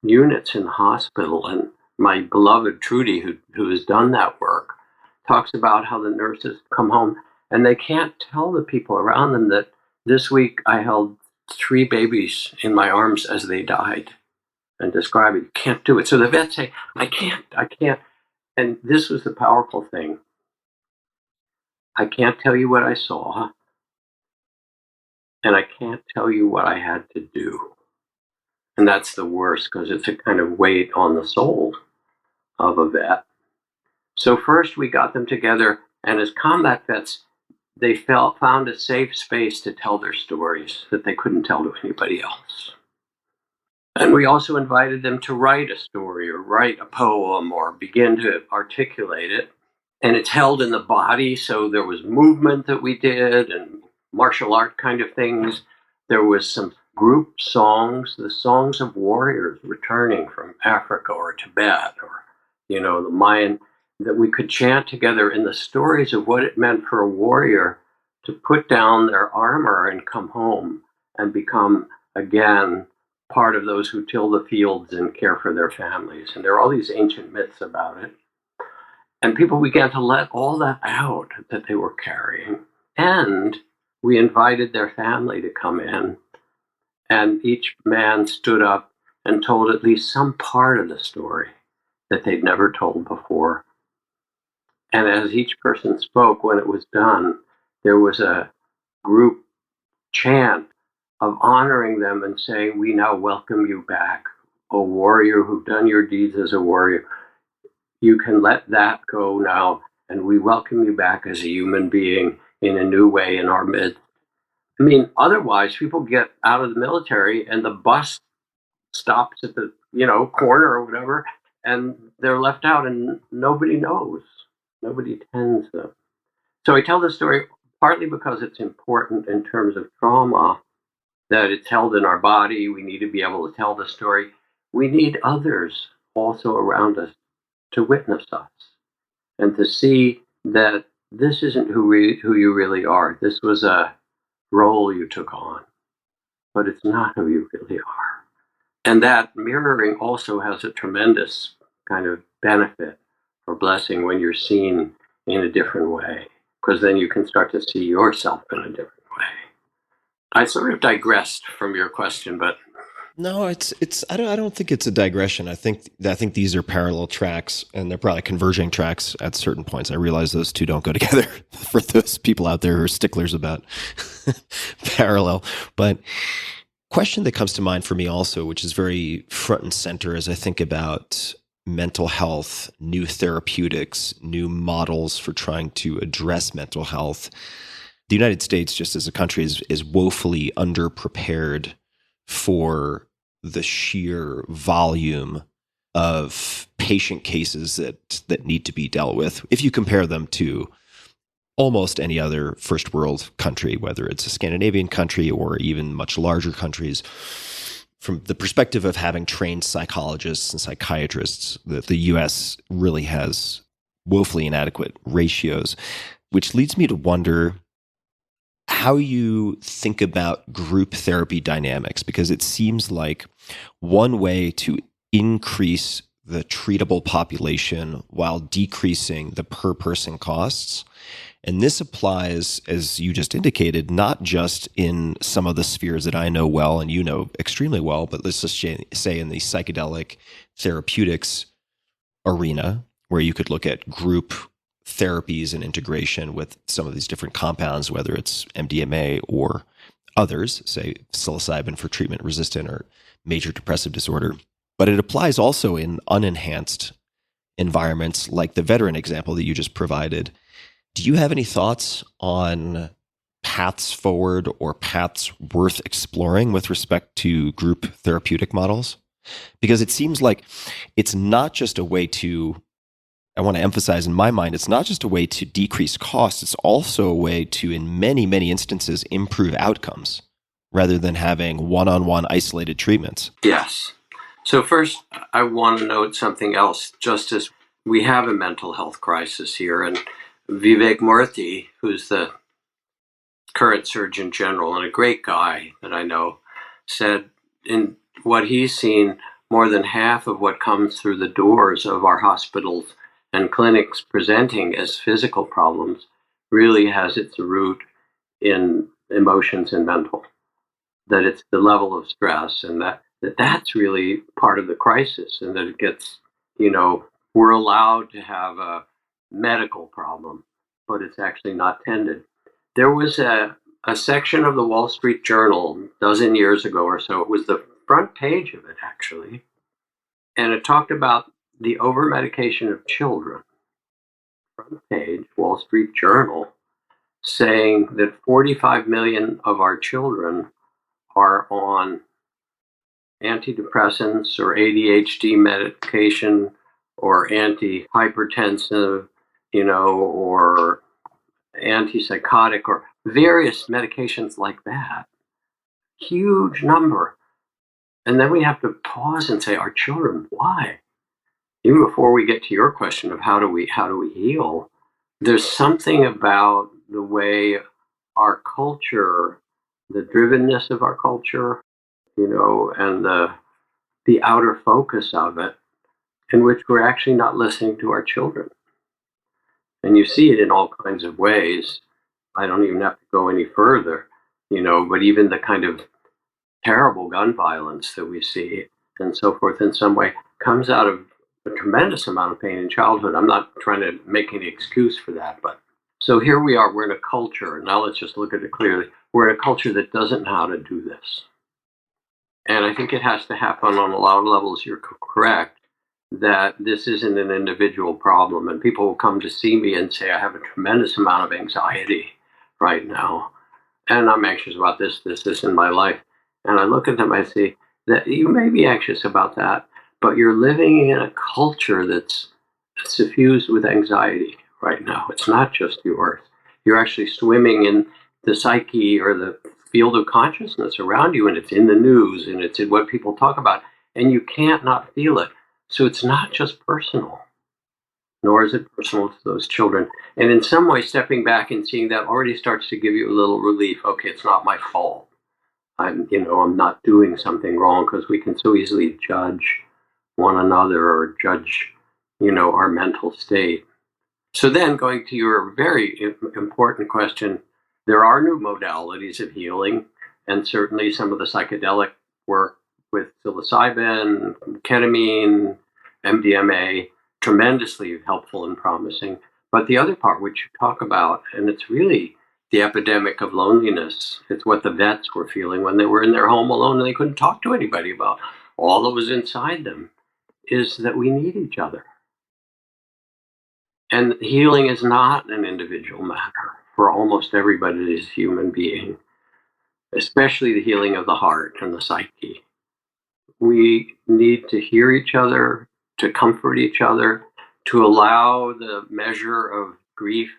units in the hospital, and my beloved Trudy, who has done that work, talks about how the nurses come home and they can't tell the people around them that this week I held 3 babies in my arms as they died, and describe it. You can't do it. So the vets say, I can't. And this was the powerful thing. I can't tell you what I saw, and I can't tell you what I had to do. And that's the worst, because it's a kind of weight on the soul of a vet. So first we got them together, and as combat vets, they found a safe space to tell their stories that they couldn't tell to anybody else. And we also invited them to write a story or write a poem or begin to articulate it. And it's held in the body, so there was movement that we did and martial art kind of things. There was some group songs, the songs of warriors returning from Africa or Tibet or, the Mayan, that we could chant together in the stories of what it meant for a warrior to put down their armor and come home and become, again, part of those who till the fields and care for their families. And there are all these ancient myths about it. And people began to let all that out that they were carrying. And we invited their family to come in. And each man stood up and told at least some part of the story that they'd never told before. And as each person spoke, when it was done, there was a group chant of honoring them and saying, "We now welcome you back, O warrior who've done your deeds as a warrior. You can let that go now, and we welcome you back as a human being in a new way in our midst." I mean, otherwise, people get out of the military and the bus stops at the corner or whatever, and they're left out, and nobody knows. Nobody tends them. So I tell this story partly because it's important in terms of trauma, that it's held in our body. We need to be able to tell the story. We need others also around us to witness us and to see that this isn't who you really are. This was a role you took on, but it's not who you really are. And that mirroring also has a tremendous kind of benefit or blessing when you're seen in a different way, because then you can start to see yourself in a different way. I sort of digressed from your question, but No, it's. I don't think it's a digression. I think these are parallel tracks, and they're probably converging tracks at certain points. I realize those two don't go together for those people out there who are sticklers about parallel. But question that comes to mind for me also, which is very front and center as I think about mental health, new therapeutics, new models for trying to address mental health. The United States, just as a country, is woefully underprepared for the sheer volume of patient cases that need to be dealt with. If you compare them to almost any other first world country, whether it's a Scandinavian country or even much larger countries, from the perspective of having trained psychologists and psychiatrists, the US really has woefully inadequate ratios, which leads me to wonder how you think about group therapy dynamics, because it seems like one way to increase the treatable population while decreasing the per person costs. And this applies, as you just indicated, not just in some of the spheres that I know well and you know extremely well, but let's just say in the psychedelic therapeutics arena, where you could look at group therapies and integration with some of these different compounds, whether it's MDMA or others, say psilocybin for treatment resistant or major depressive disorder. But it applies also in unenhanced environments like the veteran example that you just provided. Do you have any thoughts on paths forward or paths worth exploring with respect to group therapeutic models? Because it seems like it's not just a way to, I want to emphasize in my mind, it's not just a way to decrease costs, it's also a way to, in many, many instances, improve outcomes rather than having one-on-one isolated treatments. yes. So first, I want to note something else. Just as we have a mental health crisis here, and Vivek Murthy, who's the current Surgeon General and a great guy that I know, said in what he's seen, more than half of what comes through the doors of our hospitals and clinics presenting as physical problems really has its root in emotions and mental. That it's the level of stress, and that's really part of the crisis, and that it gets, we're allowed to have a medical problem, but it's actually not tended. There was a section of the Wall Street Journal a dozen years ago or so. It was the front page of it, actually, and it talked about the over-medication of children. Front page, Wall Street Journal, saying that 45 million of our children are on antidepressants or ADHD medication or antihypertensive, or antipsychotic or various medications like that. Huge number. And then we have to pause and say, our children, why? Even before we get to your question of how do we heal, there's something about the way our culture, the drivenness of our culture, and the outer focus of it, in which we're actually not listening to our children. And you see it in all kinds of ways. I don't even have to go any further, but even the kind of terrible gun violence that we see and so forth in some way comes out of a tremendous amount of pain in childhood. I'm not trying to make any excuse for that, but so here we are, we're in a culture, now let's just look at it clearly. We're in a culture that doesn't know how to do this. And I think it has to happen on a lot of levels. You're correct that this isn't an individual problem. And people will come to see me and say, I have a tremendous amount of anxiety right now. And I'm anxious about this in my life. And I look at them, I see that you may be anxious about that, but you're living in a culture that's suffused with anxiety right now. It's not just yours. You're actually swimming in the psyche or the field of consciousness around you, and it's in the news, and it's in what people talk about, and you can't not feel it. So it's not just personal, nor is it personal to those children. And in some way, stepping back and seeing that already starts to give you a little relief. Okay, it's not my fault. I'm not doing something wrong, because we can so easily judge one another or judge, our mental state. So then, going to your very important question, there are new modalities of healing, and certainly some of the psychedelic work with psilocybin, ketamine, MDMA, tremendously helpful and promising. But the other part, which you talk about, and it's really the epidemic of loneliness. It's what the vets were feeling when they were in their home alone and they couldn't talk to anybody about all that was inside them, is that we need each other. And healing is not an individual matter for almost everybody that is a human being, especially the healing of the heart and the psyche. We need to hear each other, to comfort each other, to allow the measure of grief,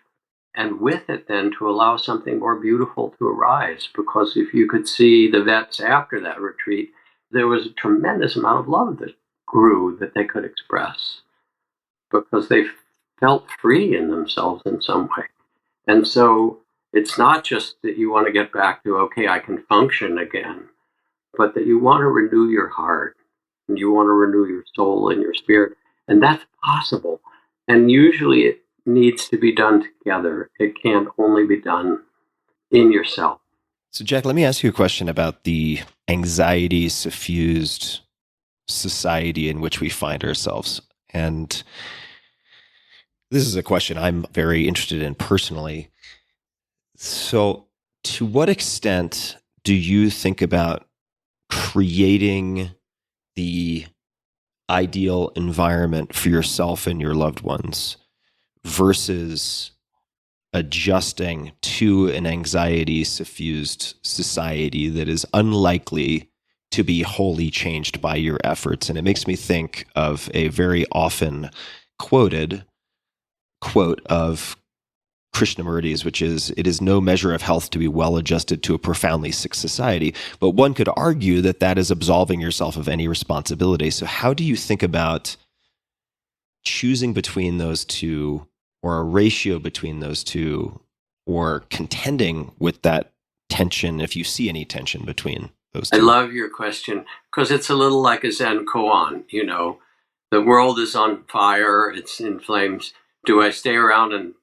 and with it then to allow something more beautiful to arise. Because if you could see the vets after that retreat, there was a tremendous amount of love that grew that they could express, because they felt free in themselves in some way. And so it's not just that you want to get back to, okay, I can function again, but that you want to renew your heart and you want to renew your soul and your spirit. And that's possible. And usually it needs to be done together. It can't only be done in yourself. So, Jack, let me ask you a question about the anxiety suffused society in which we find ourselves. And this is a question I'm very interested in personally. So, to what extent do you think about creating the ideal environment for yourself and your loved ones versus adjusting to an anxiety suffused society that is unlikely to be wholly changed by your efforts? And it makes me think of a very often quoted quote of Krishnamurti's, which is, "It is no measure of health to be well adjusted to a profoundly sick society." But one could argue that that is absolving yourself of any responsibility. So how do you think about choosing between those two, or a ratio between those two, or contending with that tension, if you see any tension between those two? I love your question, because it's a little like a Zen koan. The world is on fire, it's in flames. Do I stay around and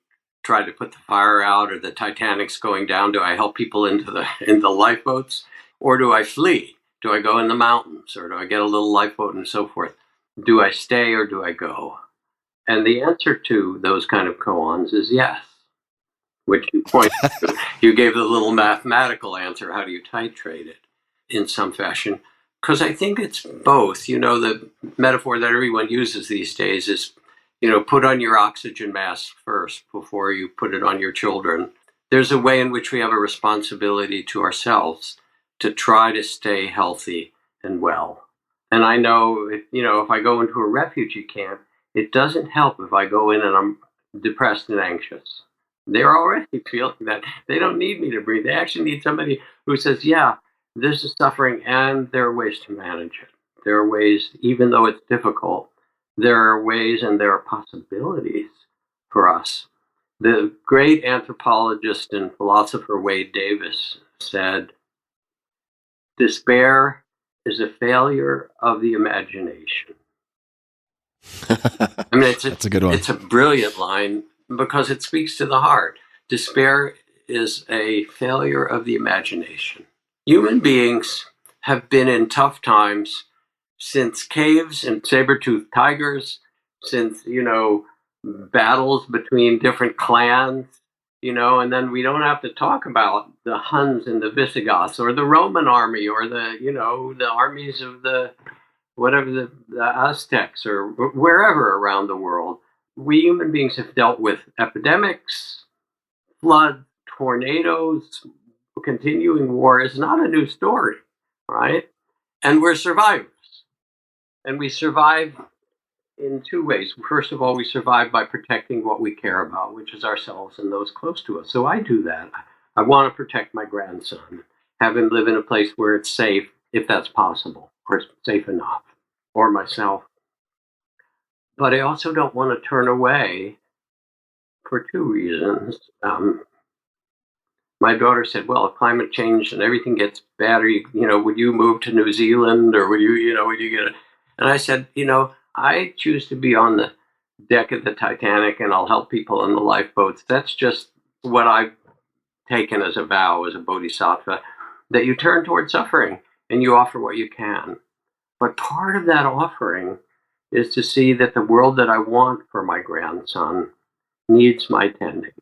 try to put the fire out, or the Titanic's going down? Do I help people into the lifeboats, or do I flee? Do I go in the mountains, or do I get a little lifeboat and so forth? Do I stay or do I go? And the answer to those kind of koans is yes, which you point to. You gave the little mathematical answer. How do you titrate it in some fashion? Because I think it's both. The metaphor that everyone uses these days is, put on your oxygen mask first before you put it on your children. There's a way in which we have a responsibility to ourselves to try to stay healthy and well. And I know, if I go into a refugee camp, it doesn't help if I go in and I'm depressed and anxious. They're already feeling that. They don't need me to breathe. They actually need somebody who says, yeah, this is suffering, and there are ways to manage it. There are ways, even though it's difficult, there are ways and there are possibilities for us. The great anthropologist and philosopher Wade Davis said, despair is a failure of the imagination. I mean, That's a good one. It's a brilliant line because it speaks to the heart. Despair is a failure of the imagination. Human beings have been in tough times since caves and saber-toothed tigers, since, battles between different clans, and then we don't have to talk about the Huns and the Visigoths or the Roman army or the armies of the Aztecs or wherever around the world. We human beings have dealt with epidemics, floods, tornadoes, continuing war is not a new story, right? And we're survivors. And we survive in two ways. First of all, we survive by protecting what we care about, which is ourselves and those close to us. So I do that. I want to protect my grandson, have him live in a place where it's safe, if that's possible, or safe enough, or myself. But I also don't want to turn away for two reasons. My daughter said, well, if climate change and everything gets bad, would you move to New Zealand or would you get it? And I said, I choose to be on the deck of the Titanic and I'll help people in the lifeboats. That's just what I've taken as a vow, as a bodhisattva, that you turn toward suffering and you offer what you can. But part of that offering is to see that the world that I want for my grandson needs my tending.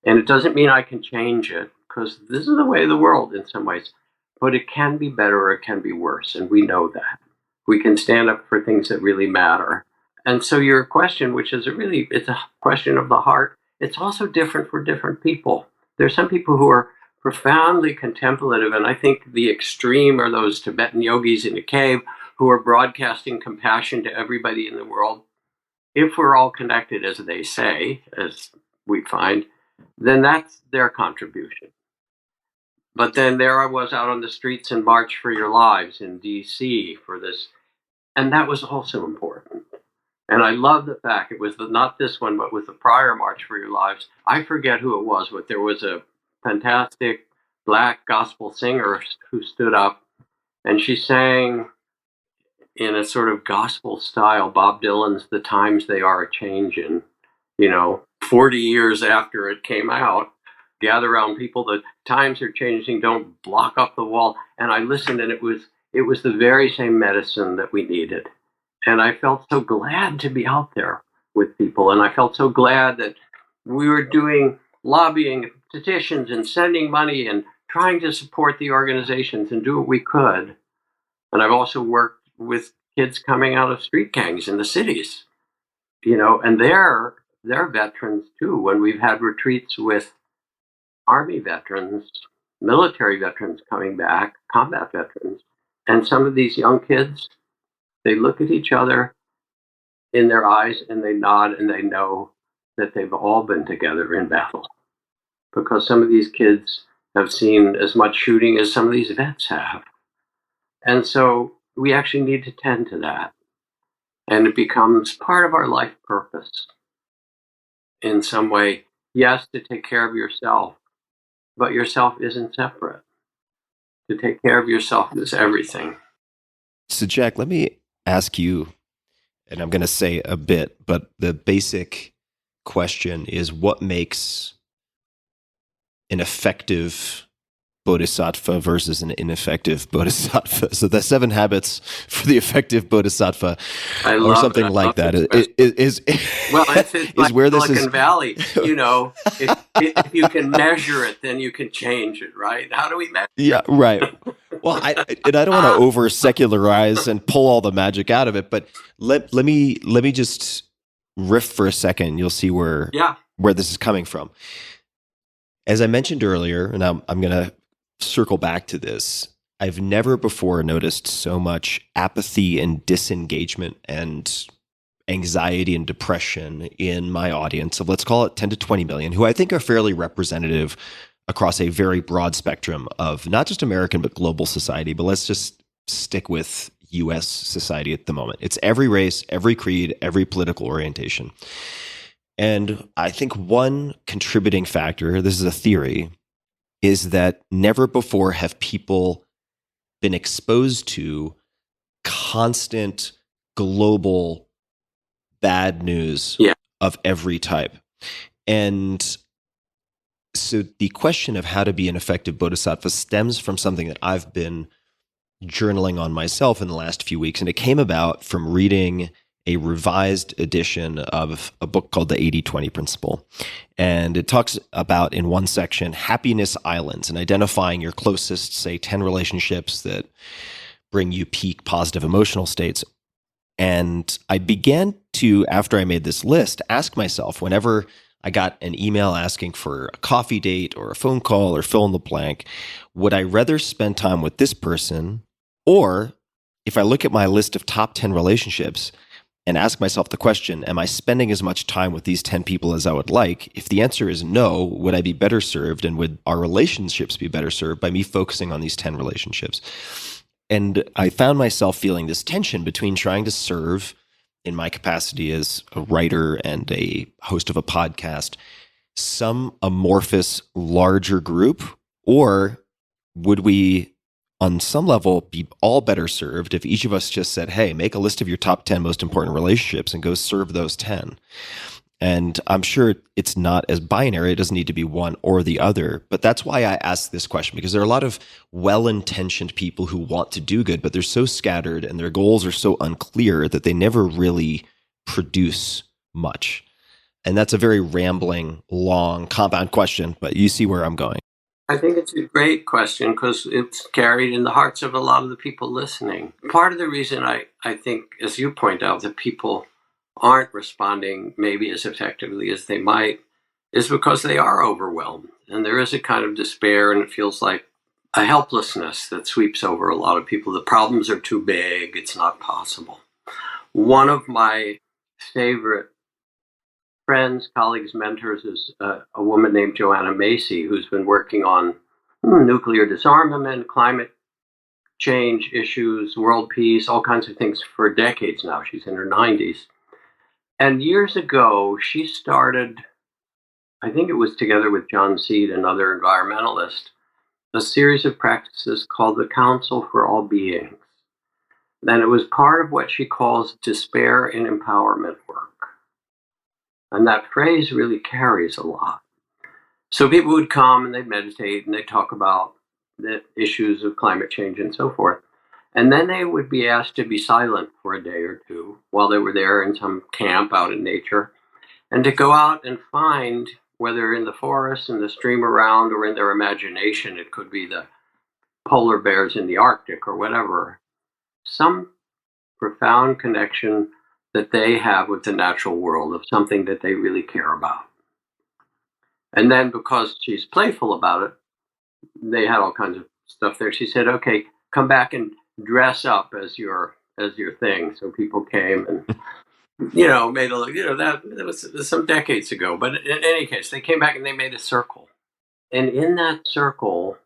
And it doesn't mean I can change it, because this is the way of the world in some ways. But it can be better or it can be worse, and we know that. We can stand up for things that really matter. And so your question, which is it's a question of the heart, it's also different for different people. There are some people who are profoundly contemplative, and I think the extreme are those Tibetan yogis in a cave who are broadcasting compassion to everybody in the world. If we're all connected, as they say, as we find, then that's their contribution. But then there I was out on the streets in March for Your Lives in DC for this, and that was also important. And I love the fact it was not this one, but with the prior March for Your Lives. I forget who it was, but there was a fantastic Black gospel singer who stood up, and she sang in a sort of gospel style, Bob Dylan's "The Times They Are A-Changin'," 40 years after it came out. Gather around people, the times are changing, don't block up the wall. And I listened, and it was the very same medicine that we needed. And I felt so glad to be out there with people. And I felt so glad that we were doing lobbying, petitions, and sending money and trying to support the organizations and do what we could. And I've also worked with kids coming out of street gangs in the cities, and they're veterans too. When we've had retreats with Army veterans, military veterans coming back, combat veterans, and some of these young kids, they look at each other in their eyes and they nod and they know that they've all been together in battle. Because some of these kids have seen as much shooting as some of these vets have. And so we actually need to tend to that. And it becomes part of our life purpose in some way. Yes, to take care of yourself, but yourself isn't separate. To take care of yourself is everything. So, Jack, let me ask you, and I'm going to say a bit, but the basic question is, what makes an effective bodhisattva versus an ineffective bodhisattva? So the 7 habits for the effective bodhisattva, or something like that, is like where this Silicon is. Valley. If you can measure it, then you can change it, right? How do we measure? Yeah, right. Well, I don't want to over secularize and pull all the magic out of it, but let me just riff for a second. You'll see where this is coming from. As I mentioned earlier, and I'm going to circle back to this, I've never before noticed so much apathy and disengagement and anxiety and depression in my audience of, let's call it 10 to 20 million, who I think are fairly representative across a very broad spectrum of not just American, but global society. But let's just stick with US society at the moment. It's every race, every creed, every political orientation. And I think one contributing factor, this is a theory, is that never before have people been exposed to constant global bad news Yeah. of every type. And so the question of how to be an effective bodhisattva stems from something that I've been journaling on myself in the last few weeks. And it came about from reading a revised edition of a book called the 80-20 Principle. And it talks about, in one section, happiness islands and identifying your closest, say, 10 relationships that bring you peak positive emotional states. And I began to, after I made this list, ask myself, whenever I got an email asking for a coffee date or a phone call or fill in the blank, would I rather spend time with this person? Or if I look at my list of top 10 relationships and ask myself the question, am I spending as much time with these 10 people as I would like? If the answer is no, would I be better served, and would our relationships be better served by me focusing on these 10 relationships? And I found myself feeling this tension between trying to serve in my capacity as a writer and a host of a podcast, some amorphous larger group, or would we, on some level, be all better served if each of us just said, hey, make a list of your top 10 most important relationships and go serve those 10. And I'm sure it's not as binary. It doesn't need to be one or the other. But that's why I ask this question, because there are a lot of well-intentioned people who want to do good, but they're so scattered and their goals are so unclear that they never really produce much. And that's a very rambling, long, compound question, but you see where I'm going. I think it's a great question because it's carried in the hearts of a lot of the people listening. Part of the reason I think, as you point out, that people aren't responding maybe as effectively as they might is because they are overwhelmed. And there is a kind of despair, and it feels like a helplessness that sweeps over a lot of people. The problems are too big. It's not possible. One of my favorite friends, colleagues, mentors is a woman named Joanna Macy, who's been working on nuclear disarmament, climate change issues, world peace, all kinds of things for decades now. She's in her 90s. And years ago, she started, I think it was together with John Seed, another environmentalist, a series of practices called the Council for All Beings. And it was part of what she calls despair and empowerment work. And that phrase really carries a lot. So people would come and they'd meditate and they'd talk about the issues of climate change and so forth. And then they would be asked to be silent for a day or two while they were there in some camp out in nature, and to go out and find, whether in the forest, in the stream around, or in their imagination, it could be the polar bears in the Arctic or whatever, some profound connection that they have with the natural world, of something that they really care about. And then, because she's playful about it, they had all kinds of stuff there. She said, okay, come back and dress up as your thing. So people came and made a look. That was some decades ago. But in any case, they came back and they made a circle. And in that circle,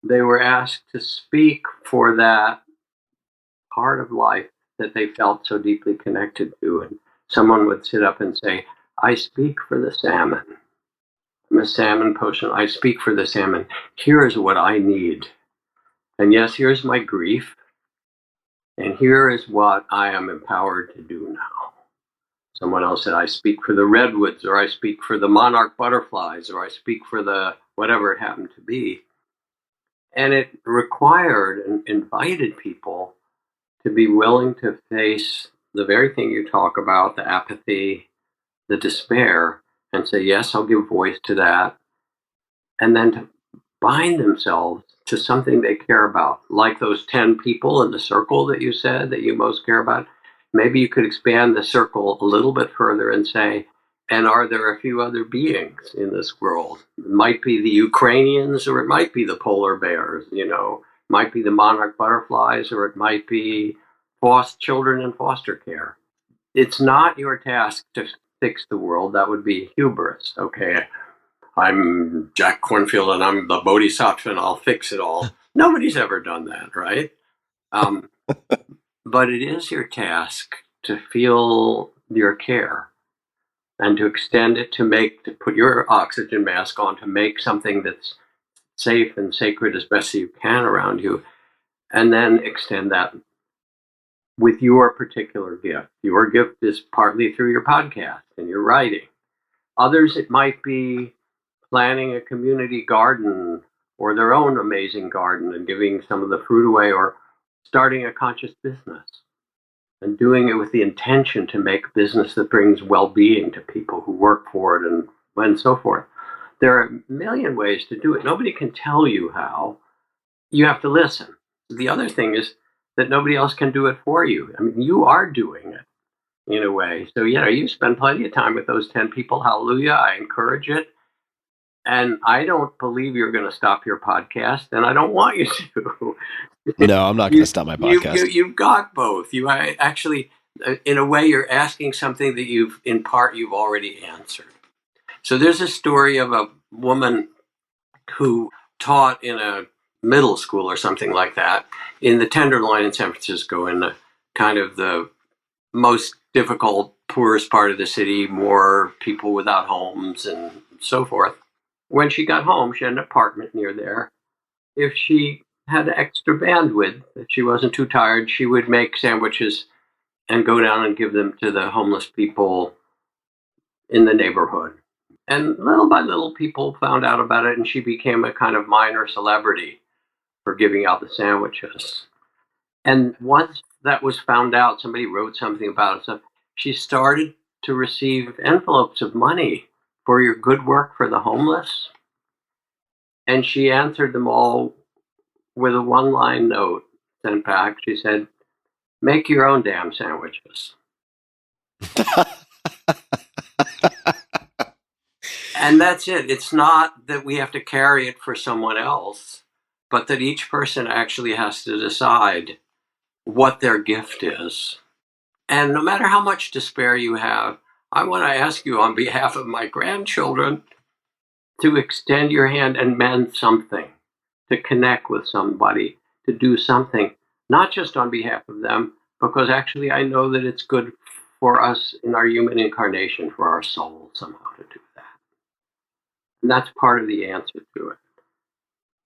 they were asked to speak for that part of life that they felt so deeply connected to. And someone would sit up and say, I speak for the salmon. I'm a salmon potion. I speak for the salmon. Here is what I need. And yes, here's my grief. And here is what I am empowered to do now. Someone else said, I speak for the redwoods, or I speak for the monarch butterflies, or I speak for the whatever it happened to be. And it required and invited people to be willing to face the very thing you talk about, the apathy, the despair, and say, yes, I'll give voice to that. And then to bind themselves to something they care about, like those 10 people in the circle that you said that you most care about. Maybe you could expand the circle a little bit further and say, and are there a few other beings in this world? It might be the Ukrainians, or it might be the polar bears, might be the monarch butterflies, or it might be children in foster care. It's not your task to fix the world. That would be hubris. Okay, I'm Jack Kornfield and I'm the bodhisattva and I'll fix it all. Nobody's ever done that, right? But it is your task to feel your care and to extend it, to put your oxygen mask on, to make something that's safe and sacred as best you can around you. and then extend that with your particular gift. Your gift is partly through your podcast and your writing. Others, it might be planting a community garden or their own amazing garden and giving some of the fruit away, or starting a conscious business and doing it with the intention to make business that brings well-being to people who work for it and so forth. There are a million ways to do it. Nobody can tell you how. You have to listen. The other thing is that nobody else can do it for you. I mean, you are doing it in a way. So, you spend plenty of time with those 10 people. Hallelujah. I encourage it. And I don't believe you're going to stop your podcast, and I don't want you to. No, I'm not going to stop my podcast. You've got both. Actually, in a way, you're asking something that you've already answered. So there's a story of a woman who taught in a middle school or something like that in the Tenderloin in San Francisco, in the kind of the most difficult, poorest part of the city, more people without homes and so forth. When she got home, she had an apartment near there. If she had extra bandwidth, if she wasn't too tired, she would make sandwiches and go down and give them to the homeless people in the neighborhood. And little by little, people found out about it, and she became a kind of minor celebrity for giving out the sandwiches. And once that was found out, somebody wrote something about it. So she started to receive envelopes of money for your good work for the homeless. And she answered them all with a one-line note sent back. She said, "Make your own damn sandwiches." And that's it. It's not that we have to carry it for someone else, but that each person actually has to decide what their gift is. And no matter how much despair you have, I want to ask you on behalf of my grandchildren to extend your hand and mend something, to connect with somebody, to do something, not just on behalf of them, because actually I know that it's good for us in our human incarnation, for our soul somehow to do that. And that's part of the answer to it.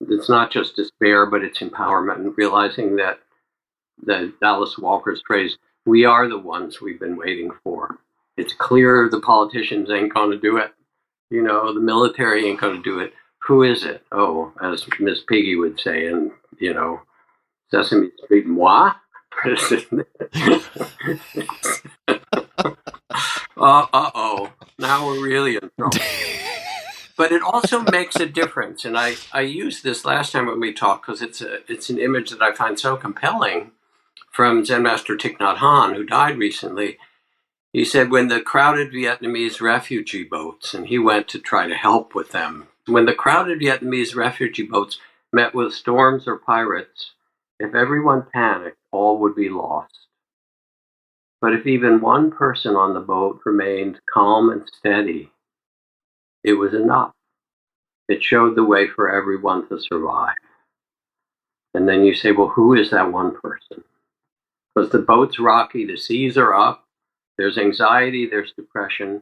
It's not just despair, but it's empowerment, and realizing that Alice Walker's phrase, "We are the ones we've been waiting for." It's clear the politicians ain't going to do it. The military ain't going to do it. Who is it? Oh, as Miss Piggy would say in, Sesame Street, moi? Uh-oh. Now we're really in trouble. But it also makes a difference. And I used this last time when we talked because it's an image that I find so compelling from Zen Master Thich Nhat Hanh, who died recently. He said when the crowded Vietnamese refugee boats, and he went to try to help with them, when the crowded Vietnamese refugee boats met with storms or pirates, if everyone panicked, all would be lost. But if even one person on the boat remained calm and steady, it was enough. It showed the way for everyone to survive. And then you say, well, who is that one person? Because the boat's rocky, the seas are up, there's anxiety, there's depression,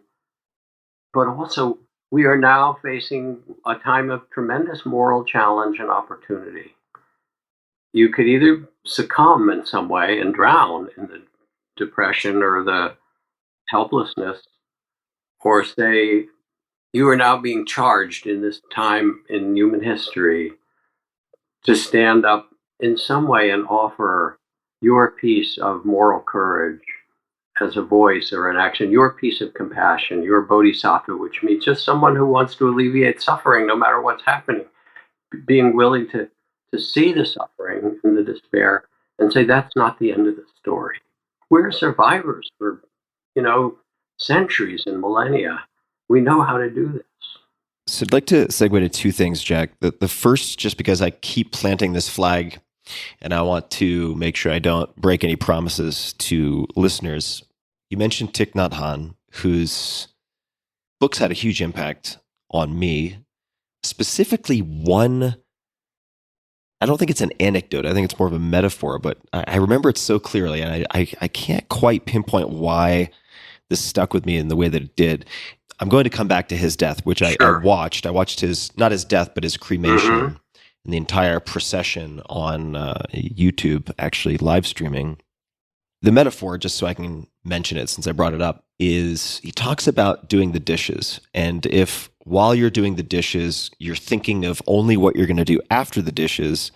but also we are now facing a time of tremendous moral challenge and opportunity. You could either succumb in some way and drown in the depression or the helplessness, or say you are now being charged in this time in human history to stand up in some way and offer your piece of moral courage as a voice or an action, your piece of compassion, your bodhisattva, which means just someone who wants to alleviate suffering no matter what's happening, being willing to see the suffering and the despair and say, that's not the end of the story. We're survivors for, centuries and millennia. We know how to do this. So I'd like to segue to two things, Jack. The first, just because I keep planting this flag and I want to make sure I don't break any promises to listeners. You mentioned Thich Nhat Hanh, whose books had a huge impact on me. Specifically one, I don't think it's an anecdote. I think it's more of a metaphor, but I remember it so clearly, and I can't quite pinpoint why this stuck with me in the way that it did. I'm going to come back to his death, which I watched. I watched his, not his death, but his cremation. Mm-hmm. and the entire procession on YouTube, actually live streaming. The metaphor, just so I can mention it since I brought it up, is he talks about doing the dishes. And if while you're doing the dishes, you're thinking of only what you're going to do after the dishes,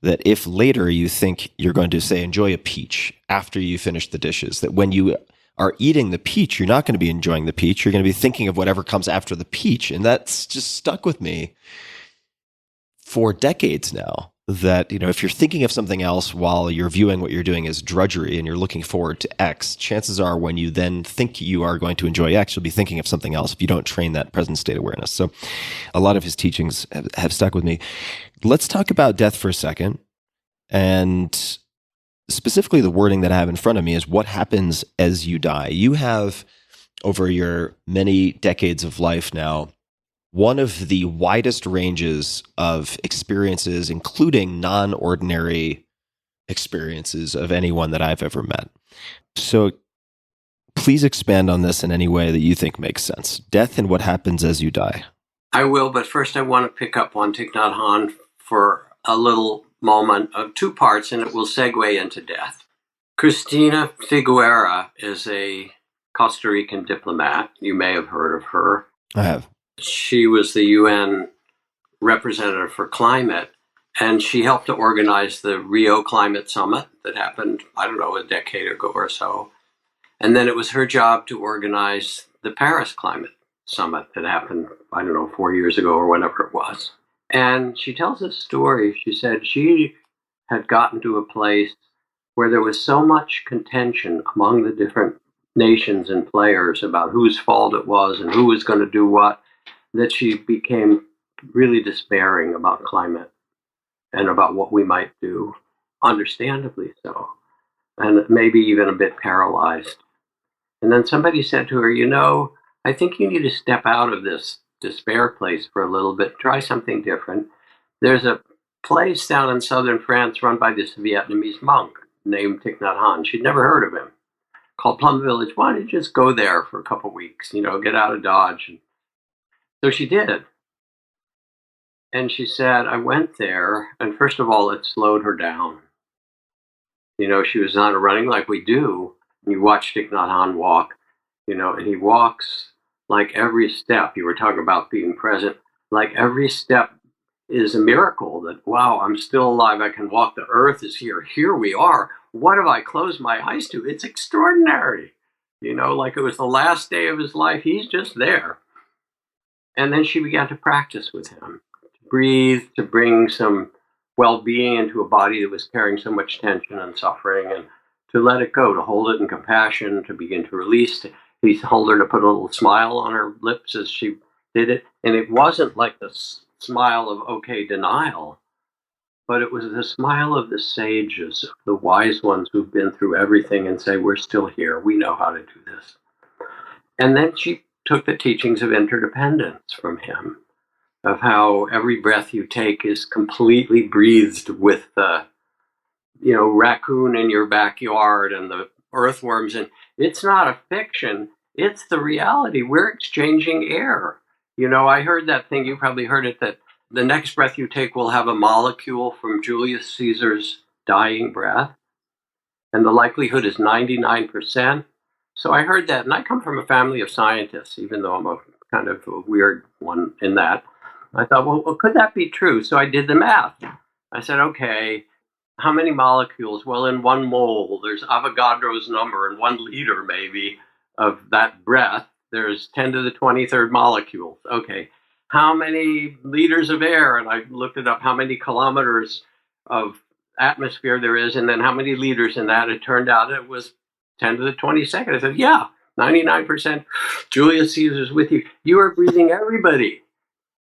that if later you think you're going to, say, enjoy a peach after you finish the dishes, that when you are eating the peach, you're not going to be enjoying the peach. You're going to be thinking of whatever comes after the peach. And that's just stuck with me for decades now. That, if you're thinking of something else while you're viewing what you're doing as drudgery and you're looking forward to X, chances are when you then think you are going to enjoy X, you'll be thinking of something else if you don't train that present state awareness. So a lot of his teachings have stuck with me. Let's talk about death for a second. And specifically the wording that I have in front of me is what happens as you die. You have, over your many decades of life now, one of the widest ranges of experiences, including non-ordinary experiences of anyone that I've ever met. So please expand on this in any way that you think makes sense. Death and what happens as you die. I will, but first I want to pick up on Thich Nhat Hanh for a little moment of two parts, and it will segue into death. Cristina Figueroa is a Costa Rican diplomat. You may have heard of her. I have. She was the UN representative for climate, and she helped to organize the Rio Climate Summit that happened, I don't know, a decade ago or so. And then it was her job to organize the Paris Climate Summit that happened, I don't know, 4 years ago or whenever it was. And she tells a story. She said she had gotten to a place where there was so much contention among the different nations and players about whose fault it was and who was going to do what, that she became really despairing about climate and about what we might do, understandably so, and maybe even a bit paralyzed. And then somebody said to her, I think you need to step out of this despair place for a little bit, try something different. There's a place down in southern France run by this Vietnamese monk named Thich Nhat Hanh. She'd never heard of him, called Plum Village. Why don't you just go there for a couple of weeks, get out of Dodge. And so she did. And she said, I went there, and first of all, it slowed her down. She was not running like we do. You watch Thich Nhat Hanh walk, and he walks like every step. You were talking about being present. Like every step is a miracle that, wow, I'm still alive. I can walk. The earth is here. Here we are. What have I closed my eyes to? It's extraordinary. Like it was the last day of his life. He's just there. And then she began to practice with him, to breathe, to bring some well-being into a body that was carrying so much tension and suffering, and to let it go, to hold it in compassion, to begin to release. He told her to put a little smile on her lips as she did it. And it wasn't like the smile of, okay, denial, but it was the smile of the sages, the wise ones who've been through everything and say, we're still here. We know how to do this. And then she took the teachings of interdependence from him, of how every breath you take is completely breathed with the, raccoon in your backyard and the earthworms. And it's not a fiction. It's the reality. We're exchanging air. I heard that thing, you probably heard it, that the next breath you take will have a molecule from Julius Caesar's dying breath. And the likelihood is 99%. So I heard that, and I come from a family of scientists, even though I'm a kind of a weird one in that. I thought, well, could that be true? So I did the math. I said, okay, how many molecules? Well, in 1 mole, there's Avogadro's number, in 1 liter maybe of that breath, there's 10 to the 23rd molecules. Okay, how many liters of air? And I looked it up, how many kilometers of atmosphere there is, and then how many liters in that. It turned out it was 10 to the 22nd. I said, yeah, 99%. Julius Caesar's with you. You are breathing everybody.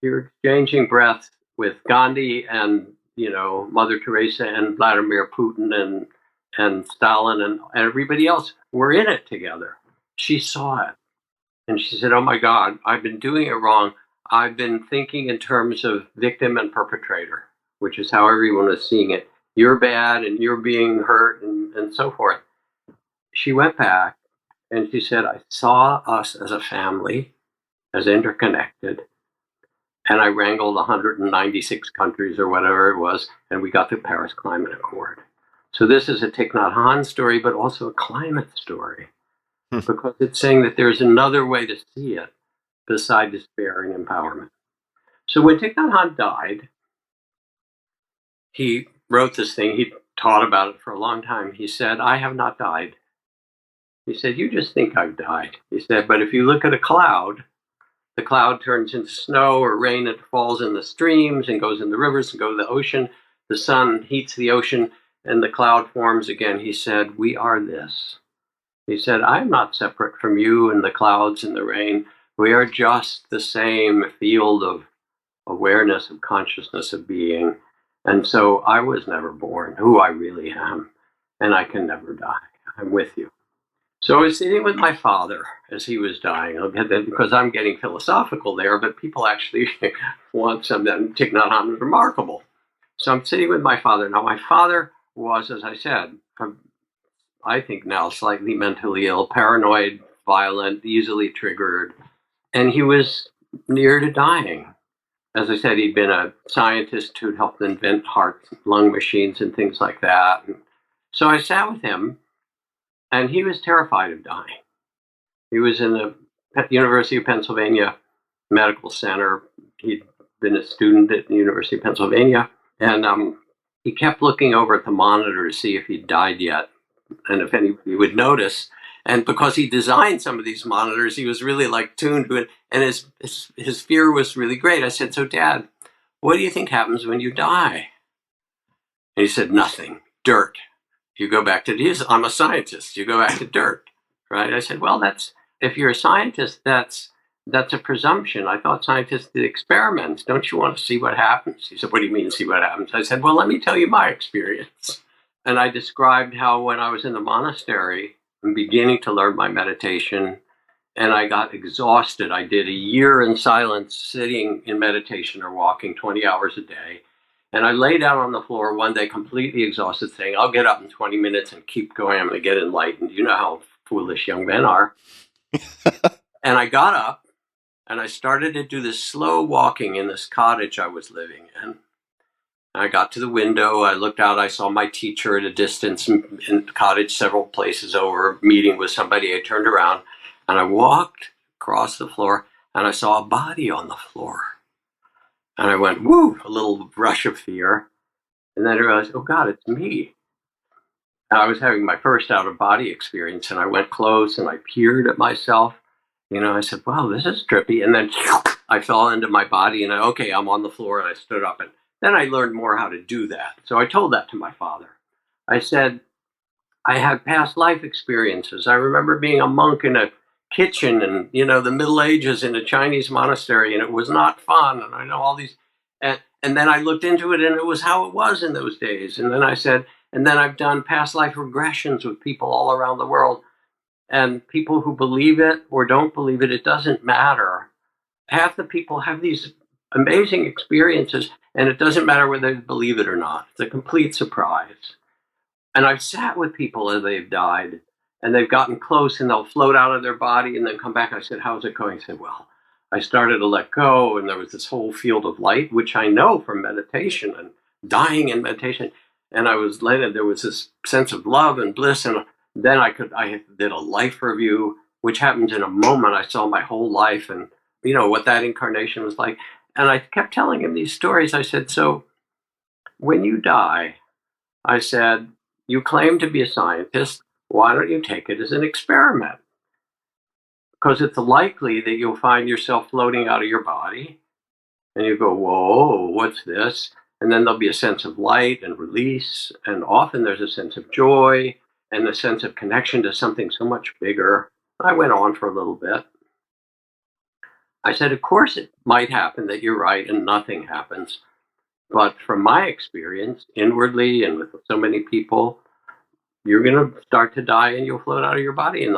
You're exchanging breath with Gandhi and, Mother Teresa and Vladimir Putin and Stalin and everybody else. We're in it together. She saw it. And she said, oh my God, I've been doing it wrong. I've been thinking in terms of victim and perpetrator, which is how everyone is seeing it. You're bad and you're being hurt and so forth. She went back and she said, I saw us as a family, as interconnected. And I wrangled 196 countries or whatever it was, and we got the Paris Climate Accord. So this is a Thich Nhat Hanh story, but also a climate story, because it's saying that there's another way to see it beside despair and empowerment. So when Thich Nhat Hanh died, he wrote this thing. He taught about it for a long time. He said, "I have not died." He said, "You just think I've died." He said, "But if you look at a cloud, the cloud turns into snow or rain that falls in the streams and goes in the rivers and goes to the ocean. The sun heats the ocean and the cloud forms again." He said, "We are this." He said, "I am not separate from you and the clouds and the rain. We are just the same field of awareness, of consciousness, of being. And so I was never born who I really am, and I can never die. I'm with you." So I was sitting with my father as he was dying. I'll get that because I'm getting philosophical there, but people actually want some that Thich Nhat Hanh is remarkable. So I'm sitting with my father. Now, my father was, as I said, I think now slightly mentally ill, paranoid, violent, easily triggered, and he was near to dying. As I said, he'd been a scientist who'd helped invent heart, lung machines and things like that. And so I sat with him, and he was terrified of dying. He was in the University of Pennsylvania Medical Center. He'd been a student at the University of Pennsylvania, and he kept looking over at the monitor to see if he'd died yet, and if anybody would notice. And because he designed some of these monitors, he was really like tuned to it, and his fear was really great. I said, "So, Dad, what do you think happens when you die?" And he said, "Nothing. Dirt. You go back to this. I'm a scientist. You go back to dirt." Right? I said, "Well, if you're a scientist, that's a presumption. I thought scientists did experiments. Don't you want to see what happens?" He said, "What do you mean, see what happens?" I said, "Well, let me tell you my experience." And I described how when I was in the monastery, I'm beginning to learn my meditation, and I got exhausted. I did a year in silence, sitting in meditation or walking 20 hours a day. And I lay down on the floor one day, completely exhausted, saying, "I'll get up in 20 minutes and keep going. I'm going to get enlightened." You know how foolish young men are. And I got up, and I started to do this slow walking in this cottage I was living in. I got to the window. I looked out. I saw my teacher at a distance in the cottage, several places over, meeting with somebody. I turned around, and I walked across the floor, and I saw a body on the floor. And I went, woo, a little rush of fear. And then I realized, oh God, it's me. And I was having my first out-of-body experience, and I went close, and I peered at myself. I said, wow, this is trippy. And then I fell into my body, and I'm on the floor, and I stood up. And then I learned more how to do that. So I told that to my father. I said, I had past life experiences. I remember being a monk in a kitchen and, the Middle Ages in a Chinese monastery, and it was not fun. And I know all these. And then I looked into it, and it was how it was in those days. And then I said, and then I've done past life regressions with people all around the world. And people who believe it or don't believe it, it doesn't matter. Half the people have these amazing experiences, and it doesn't matter whether they believe it or not. It's a complete surprise. And I've sat with people as they've died, and they've gotten close, and they'll float out of their body and then come back. I said, how's it going? He said, well, I started to let go, and there was this whole field of light, which I know from meditation and dying in meditation. And I was later, there was this sense of love and bliss, and then I did a life review, which happens in a moment. I saw my whole life and, what that incarnation was like. And I kept telling him these stories. I said, so when you die, I said, you claim to be a scientist. Why don't you take it as an experiment? Because it's likely that you'll find yourself floating out of your body. And you go, whoa, what's this? And then there'll be a sense of light and release. And often there's a sense of joy and a sense of connection to something so much bigger. I went on for a little bit. I said, of course it might happen that you're right and nothing happens. But from my experience, inwardly and with so many people, you're going to start to die and you'll float out of your body, and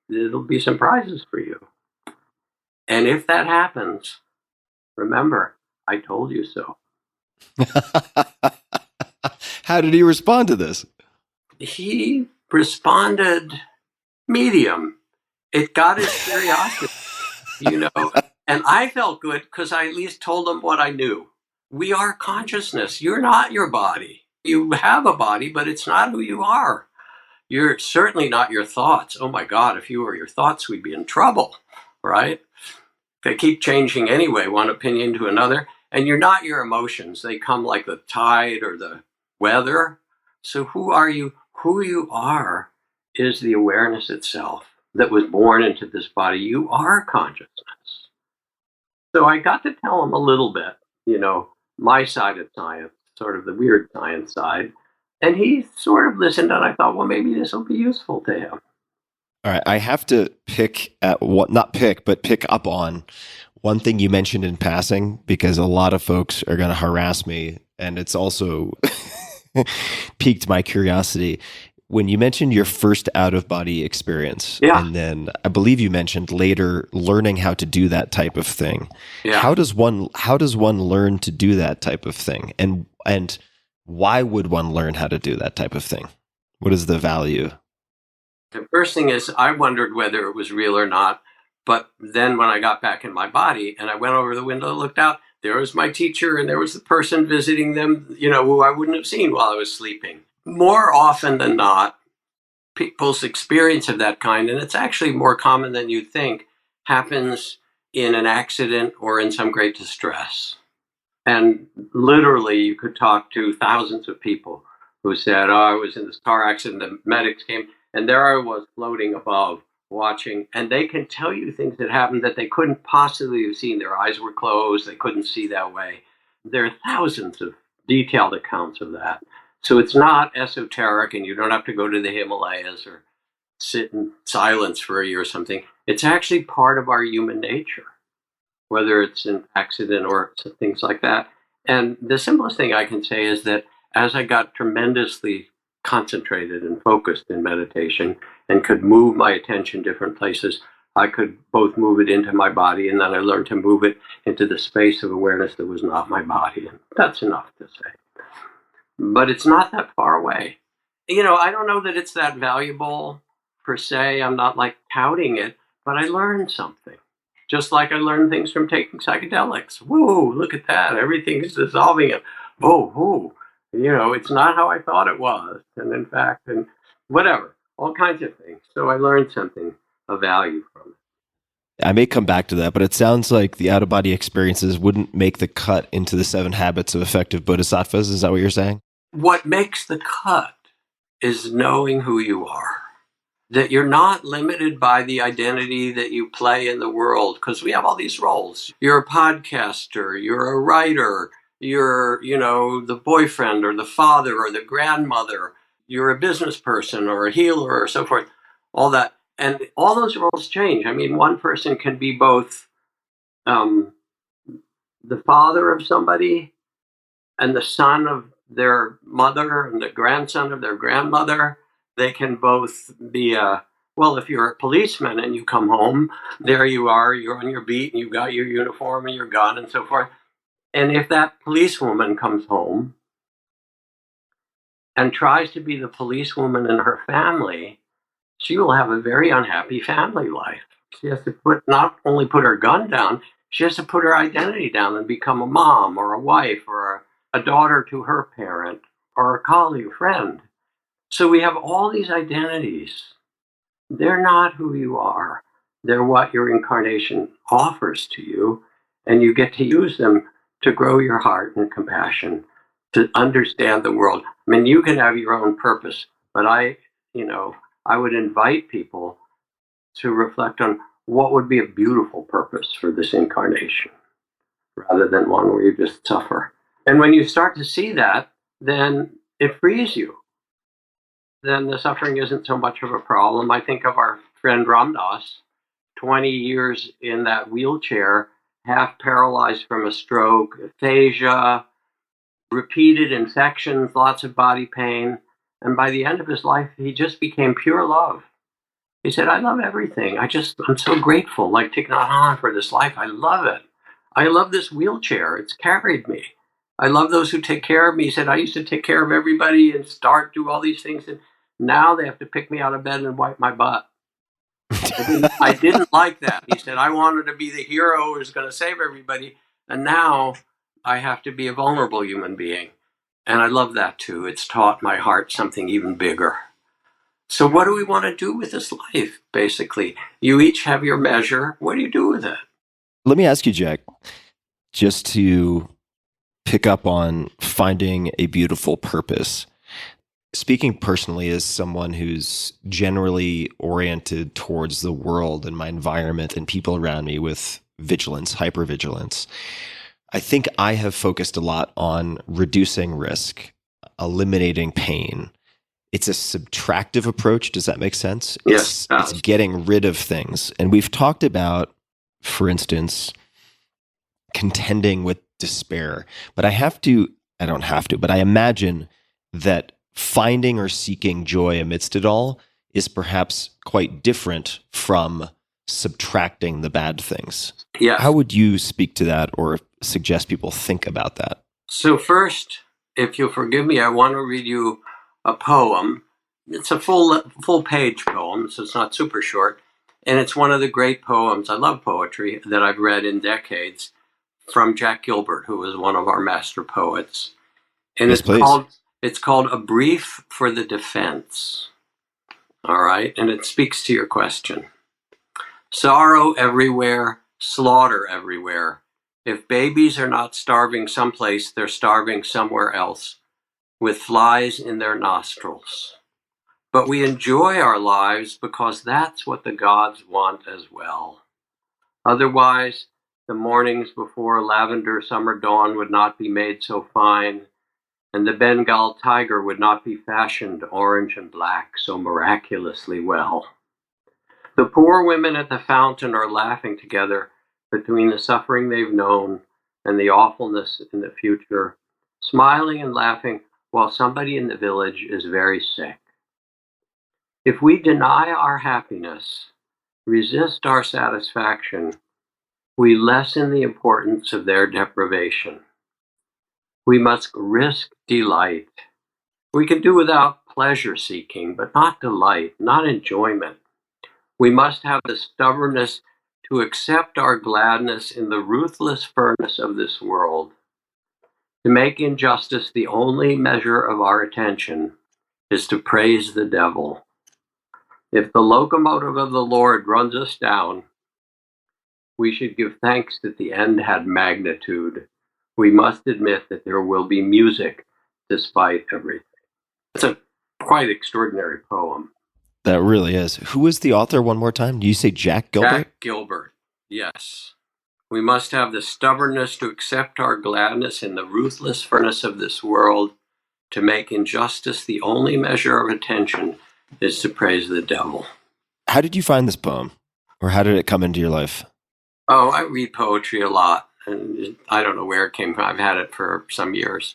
there'll be surprises for you. And if that happens, remember, I told you so. How did he respond to this? He responded medium. It got his curiosity, And I felt good because I at least told them what I knew. We are consciousness. You're not your body. You have a body, but it's not who you are. You're certainly not your thoughts. Oh my God, if you were your thoughts, we'd be in trouble, right? They keep changing anyway, one opinion to another. And you're not your emotions. They come like the tide or the weather. So who are you? Who you are is the awareness itself that was born into this body. You are consciousness. So I got to tell him a little bit, my side of science, sort of the weird science side. And he sort of listened, and I thought, well, maybe this will be useful to him. All right, I have to pick up on one thing you mentioned in passing, because a lot of folks are going to harass me, and it's also piqued my curiosity. When you mentioned your first out-of-body experience, and then I believe you mentioned later learning how to do that type of thing. Yeah. How does one learn to do that type of thing, and why would one learn how to do that type of thing? What is the value? The first thing is, I wondered whether it was real or not. But then when I got back in my body and I went over the window and looked out, there was my teacher and there was the person visiting them, who I wouldn't have seen while I was sleeping. More often than not, people's experience of that kind, and it's actually more common than you'd think, happens in an accident or in some great distress. And literally, you could talk to thousands of people who said, I was in this car accident, the medics came, and there I was floating above, watching, and they can tell you things that happened that they couldn't possibly have seen. Their eyes were closed, they couldn't see that way. There are thousands of detailed accounts of that. So it's not esoteric, and you don't have to go to the Himalayas or sit in silence for a year or something. It's actually part of our human nature, whether it's an accident or things like that. And the simplest thing I can say is that as I got tremendously concentrated and focused in meditation and could move my attention different places, I could both move it into my body, and then I learned to move it into the space of awareness that was not my body. And that's enough to say. But it's not that far away. I don't know that it's that valuable per se. I'm not like touting it, but I learned something. Just like I learned things from taking psychedelics. Whoa, look at that. Everything's dissolving. And whoa. It's not how I thought it was. And in fact, and whatever, all kinds of things. So I learned something of value from it. I may come back to that, but it sounds like the out-of-body experiences wouldn't make the cut into the 7 habits of effective bodhisattvas. Is that what you're saying? What makes the cut is knowing who you are. That you're not limited by the identity that you play in the world, because we have all these roles. You're a podcaster, you're a writer, you're, the boyfriend or the father or the grandmother, you're a business person or a healer or so forth, all that. And all those roles change. I mean, one person can be both the father of somebody and the son of their mother and the grandson of their grandmother. They can both be if you're a policeman and you come home, there you are, you're on your beat and you've got your uniform and your gun and so forth. And if that policewoman comes home and tries to be the policewoman in her family, she will have a very unhappy family life. She has to not only put her gun down, she has to put her identity down and become a mom or a wife or a daughter to her parent or a colleague, friend. So we have all these identities. They're not who you are. They're what your incarnation offers to you, and you get to use them to grow your heart and compassion, to understand the world. I mean, you can have your own purpose, but I would invite people to reflect on what would be a beautiful purpose for this incarnation, rather than one where you just suffer. And when you start to see that, then it frees you. Then the suffering isn't so much of a problem. I think of our friend Ramdas, 20 years in that wheelchair, half paralyzed from a stroke, aphasia, repeated infections, lots of body pain. And by the end of his life, he just became pure love. He said, I love everything. I'm so grateful, like Thich Nhat Hanh, for this life. I love it. I love this wheelchair. It's carried me. I love those who take care of me. He said, I used to take care of everybody and do all these things. And now they have to pick me out of bed and wipe my butt. I didn't like that. He said, I wanted to be the hero who was going to save everybody. And now I have to be a vulnerable human being. And I love that too. It's taught my heart something even bigger. So what do we want to do with this life, basically? You each have your measure. What do you do with it? Let me ask you, Jack, just to pick up on finding a beautiful purpose. Speaking personally as someone who's generally oriented towards the world and my environment and people around me with vigilance, hypervigilance, I think I have focused a lot on reducing risk, eliminating pain. It's a subtractive approach. Does that make sense? Yes. It's getting rid of things. And we've talked about, for instance, contending with despair. But I don't have to, but I imagine that finding or seeking joy amidst it all is perhaps quite different from subtracting the bad things. Yes. How would you speak to that or suggest people think about that? So first, if you'll forgive me, I want to read you a poem. It's a full page poem, so it's not super short. And it's one of the great poems, I love poetry, that I've read in decades, from Jack Gilbert, who was one of our master poets. And Yes, it's called A Brief for the Defense. All right? And it speaks to your question. Sorrow everywhere, slaughter everywhere. If babies are not starving someplace, they're starving somewhere else, with flies in their nostrils. But we enjoy our lives because that's what the gods want as well. Otherwise, the mornings before lavender summer dawn would not be made so fine, and the Bengal tiger would not be fashioned orange and black so miraculously well. The poor women at the fountain are laughing together between the suffering they've known and the awfulness in the future, smiling and laughing while somebody in the village is very sick. If we deny our happiness, resist our satisfaction, we lessen the importance of their deprivation. We must risk delight. We can do without pleasure seeking, but not delight, not enjoyment. We must have the stubbornness to accept our gladness in the ruthless furnace of this world. To make injustice the only measure of our attention is to praise the devil. If the locomotive of the Lord runs us down, we should give thanks that the end had magnitude. We must admit that there will be music despite everything. It's a quite extraordinary poem. That really is. Who is the author one more time? Do you say Jack Gilbert? Jack Gilbert, yes. We must have the stubbornness to accept our gladness in the ruthless furnace of this world. To make injustice the only measure of attention is to praise the devil. How did you find this poem? Or how did it come into your life? Oh, I read poetry a lot. And I don't know where it came from. I've had it for some years.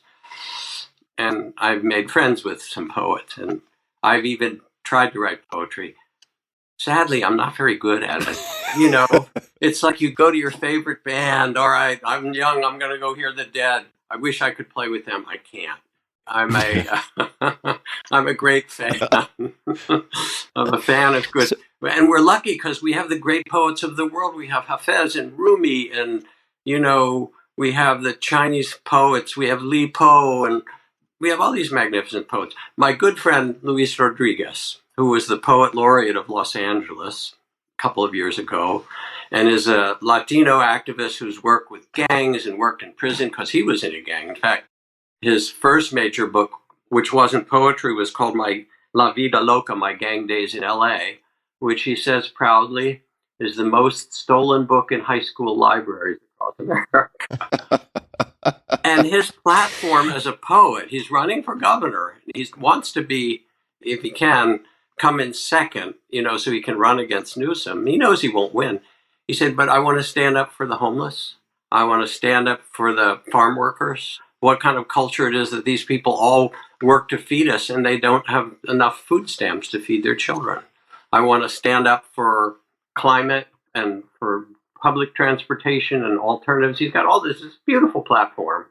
And I've made friends with some poets. And I've even tried to write poetry. Sadly, I'm not very good at it. You know, it's like you go to your favorite band. All right, I'm young. I'm going to go hear the Dead. I wish I could play with them. I can't. I'm a great fan. I'm a fan of good. And we're lucky because we have the great poets of the world. We have Hafez and Rumi, and, you know, we have the Chinese poets. We have Li Po, and we have all these magnificent poets. My good friend, Luis Rodriguez, who was the poet laureate of Los Angeles a couple of years ago, and is a Latino activist who's worked with gangs and worked in prison because he was in a gang. In fact, his first major book, which wasn't poetry, was called La Vida Loca, My Gang Days in L.A., which he says proudly is the most stolen book in high school libraries across America. And his platform as a poet, he's running for governor. He wants to be, if he can, come in second, you know, so he can run against Newsom. He knows he won't win. He said, but I want to stand up for the homeless. I want to stand up for the farm workers. What kind of culture it is that these people all work to feed us and they don't have enough food stamps to feed their children. I want to stand up for climate and for public transportation and alternatives. He's got all this beautiful platform.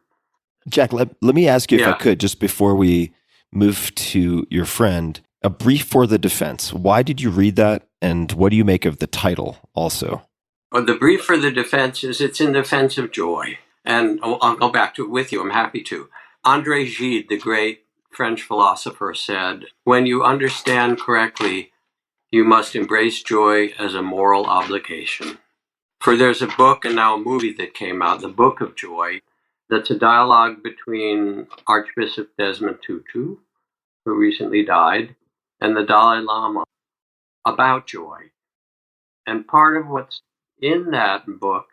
Jack, let me ask you if I could, just before we move to your friend. A Brief for the Defense. Why did you read that, and what do you make of the title also? Well, the Brief for the Defense is it's in defense of joy. And I'll go back to it with you. I'm happy to. André Gide, the great French philosopher, said, when you understand correctly, you must embrace joy as a moral obligation. For there's a book and now a movie that came out, The Book of Joy, that's a dialogue between Archbishop Desmond Tutu, who recently died, and the Dalai Lama about joy. And part of what's in that book,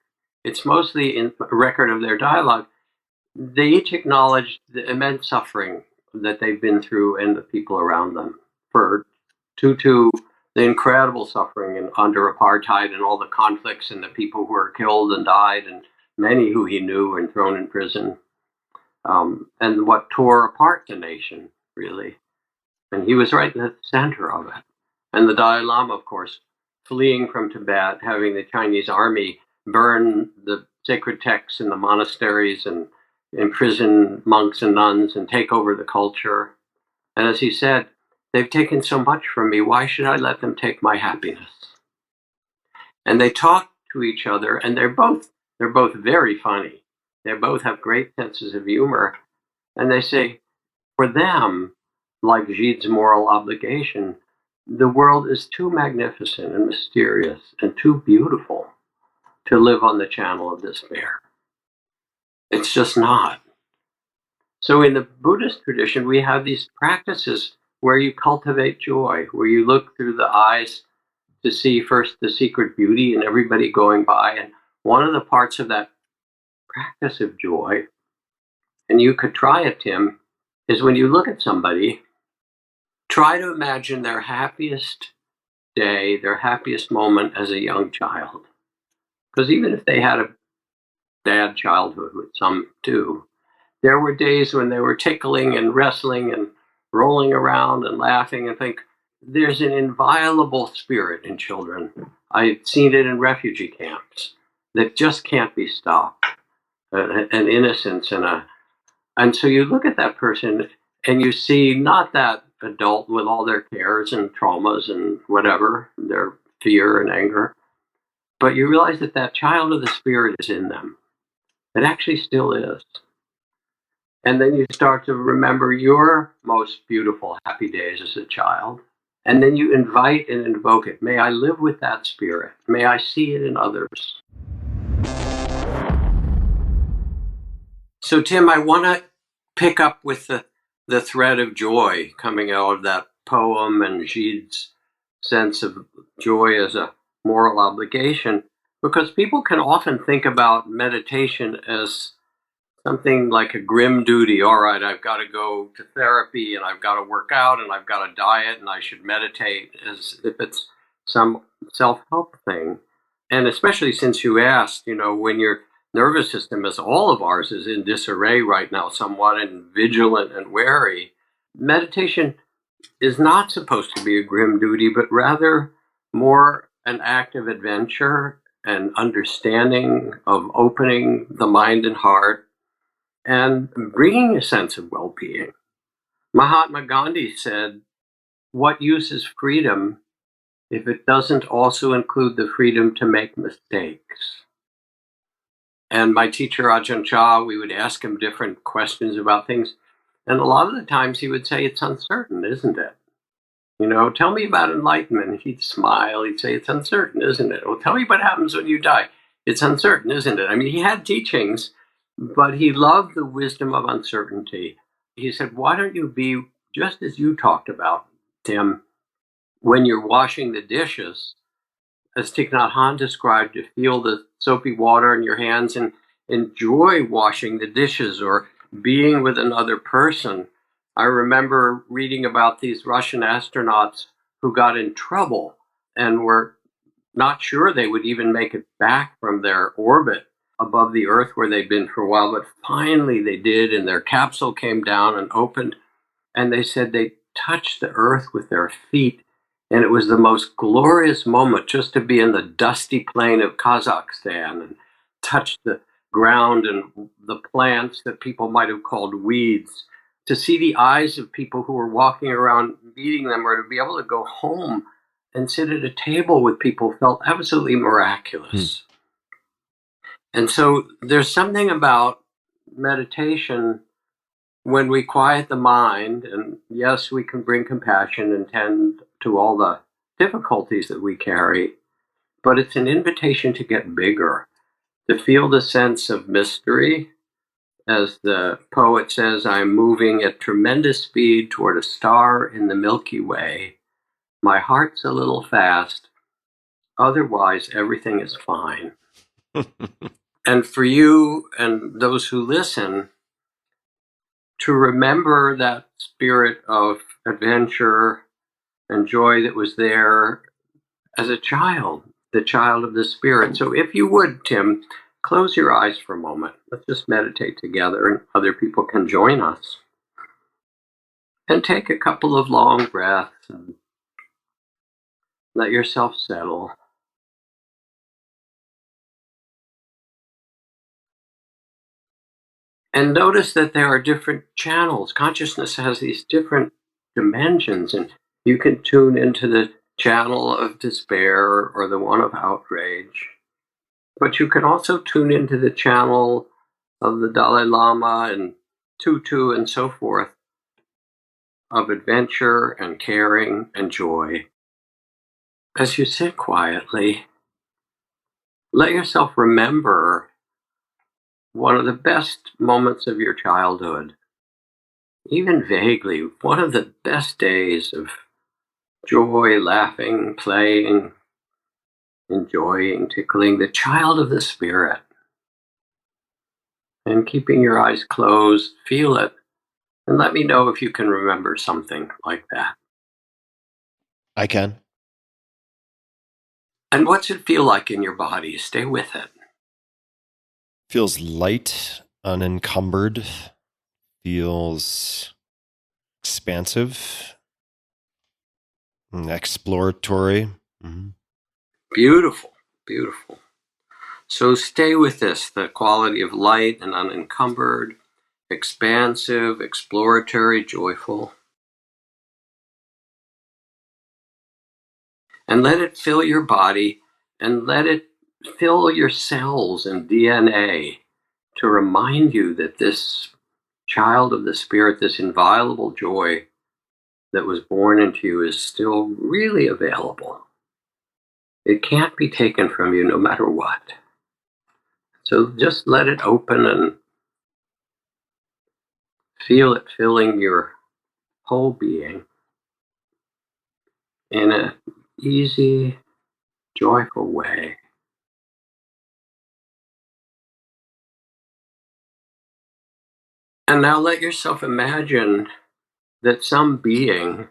it's mostly in a record of their dialogue. They each acknowledge the immense suffering that they've been through and the people around them. For Tutu, the incredible suffering under apartheid and all the conflicts and the people who were killed and died and many who he knew and thrown in prison, and what tore apart the nation, really. And he was right in the center of it. And the Dalai Lama, of course, fleeing from Tibet, having the Chinese army burn the sacred texts in the monasteries and imprison monks and nuns and take over the culture. And as he said, they've taken so much from me, why should I let them take my happiness? And they talk to each other, and they're both very funny. They both have great senses of humor. And they say, for them, like Gide's moral obligation, the world is too magnificent and mysterious and too beautiful to live on the channel of despair. It's just not. So in the Buddhist tradition, we have these practices where you cultivate joy, where you look through the eyes to see first the secret beauty in everybody going by. And one of the parts of that practice of joy, and you could try it, Tim, is when you look at somebody, try to imagine their happiest day, their happiest moment as a young child. Because even if they had a bad childhood, which some do, there were days when they were tickling and wrestling and rolling around and laughing and think, there's an inviolable spirit in children. I've seen it in refugee camps that just can't be stopped. An innocence and so you look at that person and you see not that adult with all their cares and traumas and whatever, their fear and anger, but you realize that that child of the spirit is in them. It actually still is. And then you start to remember your most beautiful, happy days as a child. And then you invite and invoke it. May I live with that spirit. May I see it in others. So, Tim, I want to pick up with the thread of joy coming out of that poem and Gide's sense of joy as a moral obligation, because people can often think about meditation as something like a grim duty. All right, I've got to go to therapy and I've got to work out and I've got to diet and I should meditate, as if it's some self-help thing. And especially since you asked, when your nervous system, as all of ours, is in disarray right now somewhat and vigilant and wary, meditation is not supposed to be a grim duty, but rather more an act of adventure and understanding, of opening the mind and heart and bringing a sense of well-being. Mahatma Gandhi said, what use is freedom if it doesn't also include the freedom to make mistakes? And my teacher, Ajahn Chah, we would ask him different questions about things. And a lot of the times he would say, it's uncertain, isn't it? Tell me about enlightenment. He'd smile. He'd say, it's uncertain, isn't it? Well, tell me what happens when you die. It's uncertain, isn't it? I mean, he had teachings, but he loved the wisdom of uncertainty. He said, why don't you be, just as you talked about, Tim, when you're washing the dishes, as Thich Nhat Hanh described, to feel the soapy water in your hands and enjoy washing the dishes or being with another person. I remember reading about these Russian astronauts who got in trouble and were not sure they would even make it back from their orbit above the Earth where they'd been for a while, but finally they did, and their capsule came down and opened, and they said they touched the Earth with their feet, and it was the most glorious moment just to be in the dusty plain of Kazakhstan and touch the ground and the plants that people might have called weeds to see the eyes of people who were walking around meeting them, or to be able to go home and sit at a table with people felt absolutely miraculous. And so there's something about meditation when we quiet the mind, and yes, we can bring compassion and tend to all the difficulties that we carry, but it's an invitation to get bigger, to feel the sense of mystery. As the poet says, I'm moving at tremendous speed toward a star in the Milky Way. My heart's a little fast. Otherwise, everything is fine. And for you and those who listen, to remember that spirit of adventure and joy that was there as a child, the child of the spirit. So if you would, Tim, close your eyes for a moment. Let's just meditate together, and other people can join us. And take a couple of long breaths and let yourself settle. And notice that there are different channels. Consciousness has these different dimensions, and you can tune into the channel of despair or the one of outrage. But you can also tune into the channel of the Dalai Lama and Tutu and so forth, of adventure and caring and joy. As you sit quietly, let yourself remember one of the best moments of your childhood, even vaguely, one of the best days of joy, laughing, playing, enjoying, tickling, the child of the spirit. And keeping your eyes closed, feel it, and let me know if you can remember something like that. I can. And what's it feel like in your body? Stay with it. Feels light, unencumbered, feels expansive, exploratory. Mm-hmm. Beautiful, beautiful. So stay with this, the quality of light and unencumbered, expansive, exploratory, joyful. And let it fill your body, and let it fill your cells and DNA to remind you that this child of the spirit, this inviolable joy that was born into you, is still really available. It can't be taken from you no matter what. So just let it open and feel it filling your whole being in an easy, joyful way. And now let yourself imagine that some being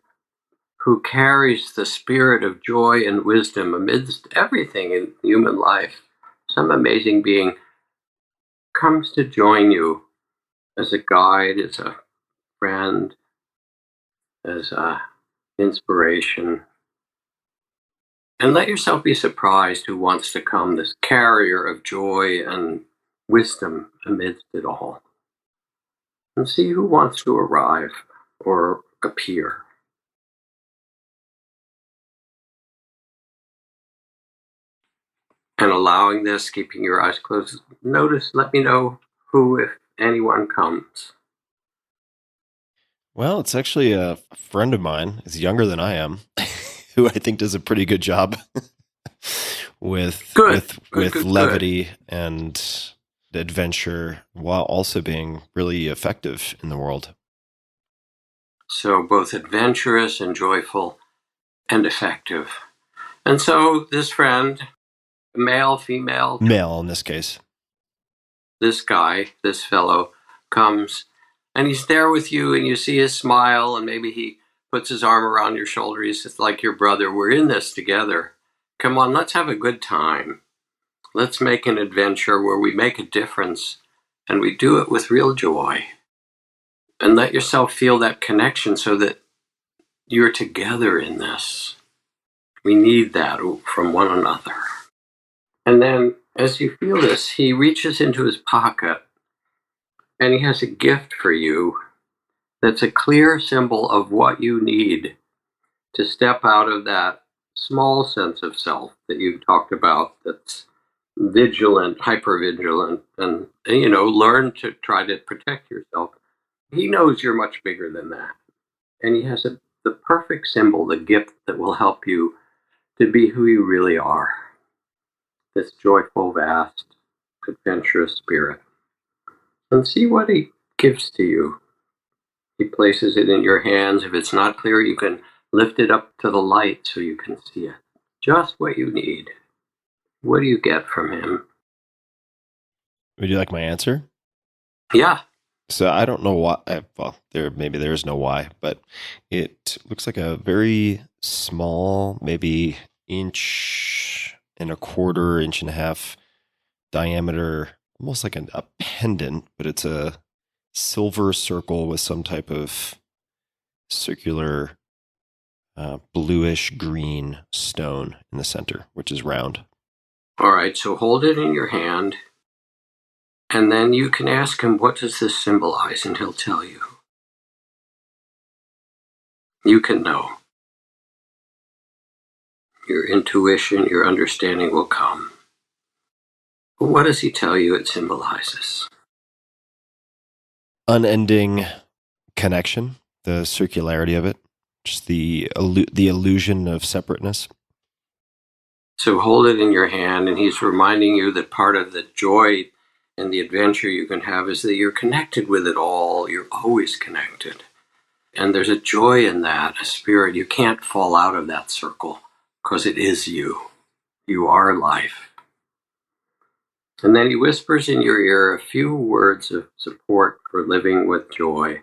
who carries the spirit of joy and wisdom amidst everything in human life, some amazing being, comes to join you as a guide, as a friend, as an inspiration. And let yourself be surprised who wants to come, this carrier of joy and wisdom amidst it all. And see who wants to arrive or appear. And allowing this, keeping your eyes closed, notice, let me know who, if anyone, comes. Well, it's actually a friend of mine. He's younger than I am, who I think does a pretty good job with levity and adventure, while also being really effective in the world. So both adventurous and joyful and effective. And so this friend, male, female, Male in this case, this guy, this fellow, comes and he's there with you, and you see his smile, and maybe he puts his arm around your shoulder. He's just like your brother. We're in this together. Come on, let's have a good time. Let's make an adventure where we make a difference, and we do it with real joy. And let yourself feel that connection so that you're together in this. We need that from one another. And then as you feel this, he reaches into his pocket and he has a gift for you. that's a clear symbol of what you need to step out of that small sense of self that you've talked about, that's vigilant, hypervigilant, and learn to try to protect yourself. He knows you're much bigger than that. And he has the perfect symbol, the gift that will help you to be who you really are. This joyful, vast, adventurous spirit. And see what he gives to you. He places it in your hands. If it's not clear, you can lift it up to the light so you can see it. Just what you need. What do you get from him? Would you like my answer? Yeah. So I don't know why. Well, there is no why, but it looks like a very small, maybe inch and a quarter, inch and a half diameter, almost like a pendant, but it's a silver circle with some type of circular bluish green stone in the center, which is round. All right, so hold it in your hand, and then you can ask him, what does this symbolize? And he'll tell you. You can know. Your intuition, your understanding will come. But what does he tell you it symbolizes? Unending connection, the circularity of it, just the illusion of separateness. So hold it in your hand, and he's reminding you that part of the joy and the adventure you can have is that you're connected with it all. You're always connected. And there's a joy in that, a spirit. You can't fall out of that circle because it is you. You are life. And then he whispers in your ear a few words of support for living with joy.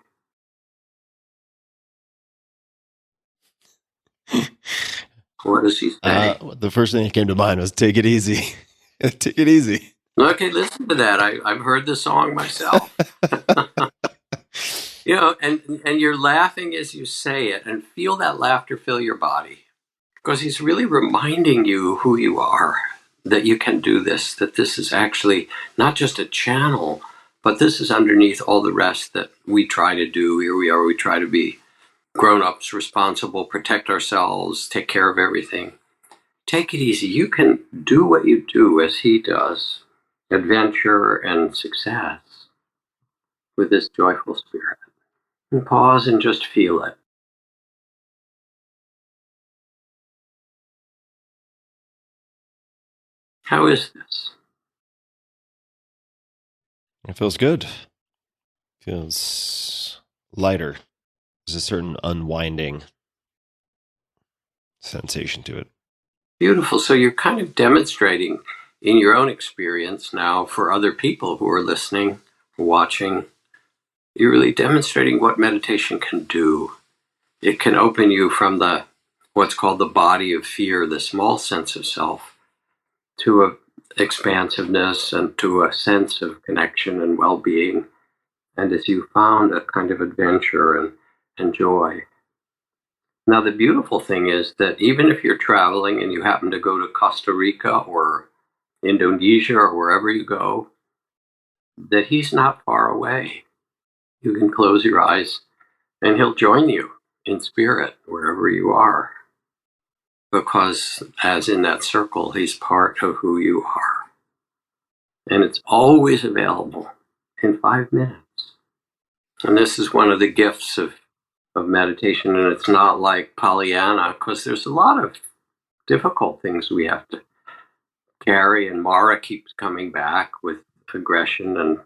What does he say? The first thing that came to mind was take it easy. Take it easy. Okay, listen to that. I've heard the song myself. And you're laughing as you say it, and feel that laughter fill your body. Because he's really reminding you who you are, that you can do this, that this is actually not just a channel, but this is underneath all the rest that we try to do. Here we are, we try to be grown-ups, responsible, protect ourselves, take care of everything. Take it easy. You can do what you do as he does, adventure and success with this joyful spirit. And pause and just feel it. How is this? It feels good. Feels lighter. There's a certain unwinding sensation to it. Beautiful. So you're kind of demonstrating in your own experience now for other people who are listening, watching. You're really demonstrating what meditation can do. It can open you from what's called the body of fear, the small sense of self, to a expansiveness and to a sense of connection and well-being. And as you found a kind of adventure and joy. Now, the beautiful thing is that even if you're traveling and you happen to go to Costa Rica or Indonesia or wherever you go, that he's not far away. You can close your eyes and he'll join you in spirit wherever you are. Because as in that circle, he's part of who you are. And it's always available in 5 minutes. And this is one of the gifts of meditation, and it's not like Pollyanna, because there's a lot of difficult things we have to carry, and Mara keeps coming back with aggression and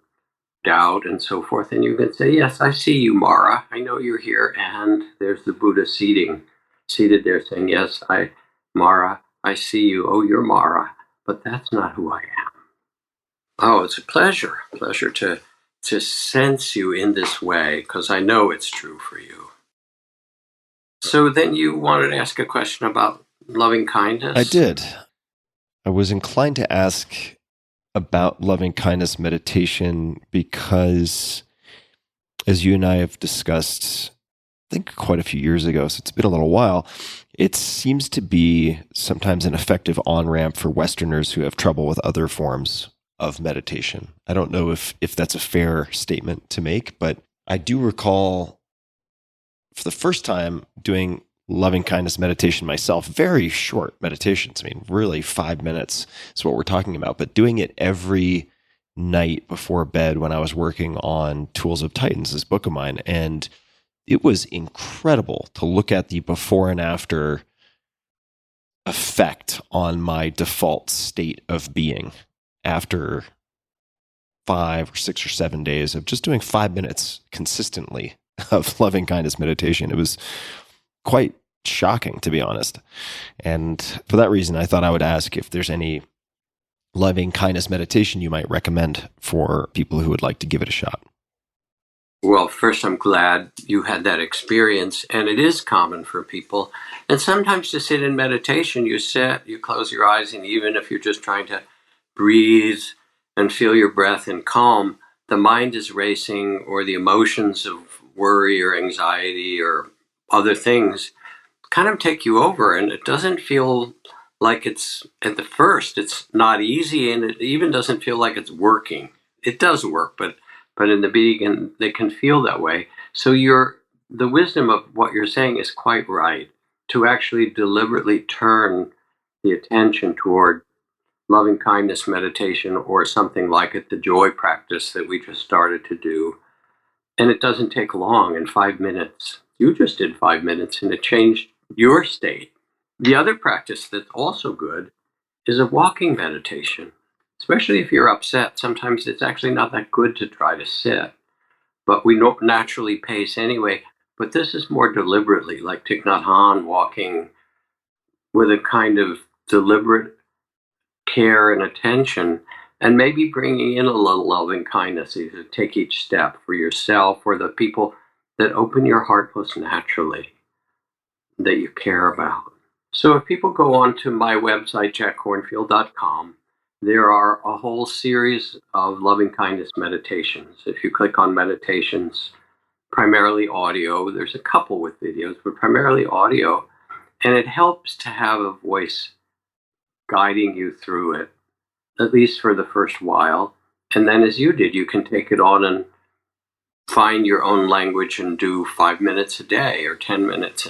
doubt and so forth, and you can say, yes, I see you, Mara. I know you're here, and there's the Buddha seated there saying, yes, Mara, I see you. Oh, you're Mara, but that's not who I am. Oh, it's a pleasure to sense you in this way, because I know it's true for you. So then you wanted to ask a question about loving kindness? I did. I was inclined to ask about loving kindness meditation because, as you and I have discussed, I think quite a few years ago, so it's been a little while, it seems to be sometimes an effective on-ramp for Westerners who have trouble with other forms of meditation. I don't know if that's a fair statement to make, but I do recall for the first time doing loving kindness meditation myself, very short meditations. I mean, really 5 minutes is what we're talking about, but doing it every night before bed when I was working on Tools of Titans, this book of mine. And it was incredible to look at the before and after effect on my default state of being after 5 or 6 or 7 days of just doing 5 minutes consistently of loving kindness meditation. It was quite shocking, to be honest. And for that reason, I thought I would ask if there's any loving kindness meditation you might recommend for people who would like to give it a shot. Well, first, I'm glad you had that experience, and it is common for people. And sometimes to sit in meditation, you sit, you close your eyes, and even if you're just trying to breathe and feel your breath and calm, the mind is racing, or the emotions of worry or anxiety or other things kind of take you over, and it doesn't feel like it's, at the first, it's not easy, and it even doesn't feel like it's working. It does work, but in the beginning, they can feel that way. So the wisdom of what you're saying is quite right, to actually deliberately turn the attention toward loving kindness meditation or something like it, the joy practice that we just started to do. And it doesn't take long, in 5 minutes. You just did 5 minutes, and it changed your state. The other practice that's also good is a walking meditation. Especially if you're upset, sometimes it's actually not that good to try to sit, but we naturally pace anyway. But this is more deliberately, like Thich Nhat Hanh, walking with a kind of deliberate care and attention, and maybe bringing in a little loving kindness. You to take each step for yourself or the people that open your heart most naturally, that you care about. So if people go on to my website, jackkornfield.com, there are a whole series of loving kindness meditations. If you click on meditations, primarily audio, there's a couple with videos, but primarily audio, and it helps to have a voice guiding you through it, at least for the first while. And then as you did, you can take it on and find your own language and do 5 minutes a day or 10 minutes,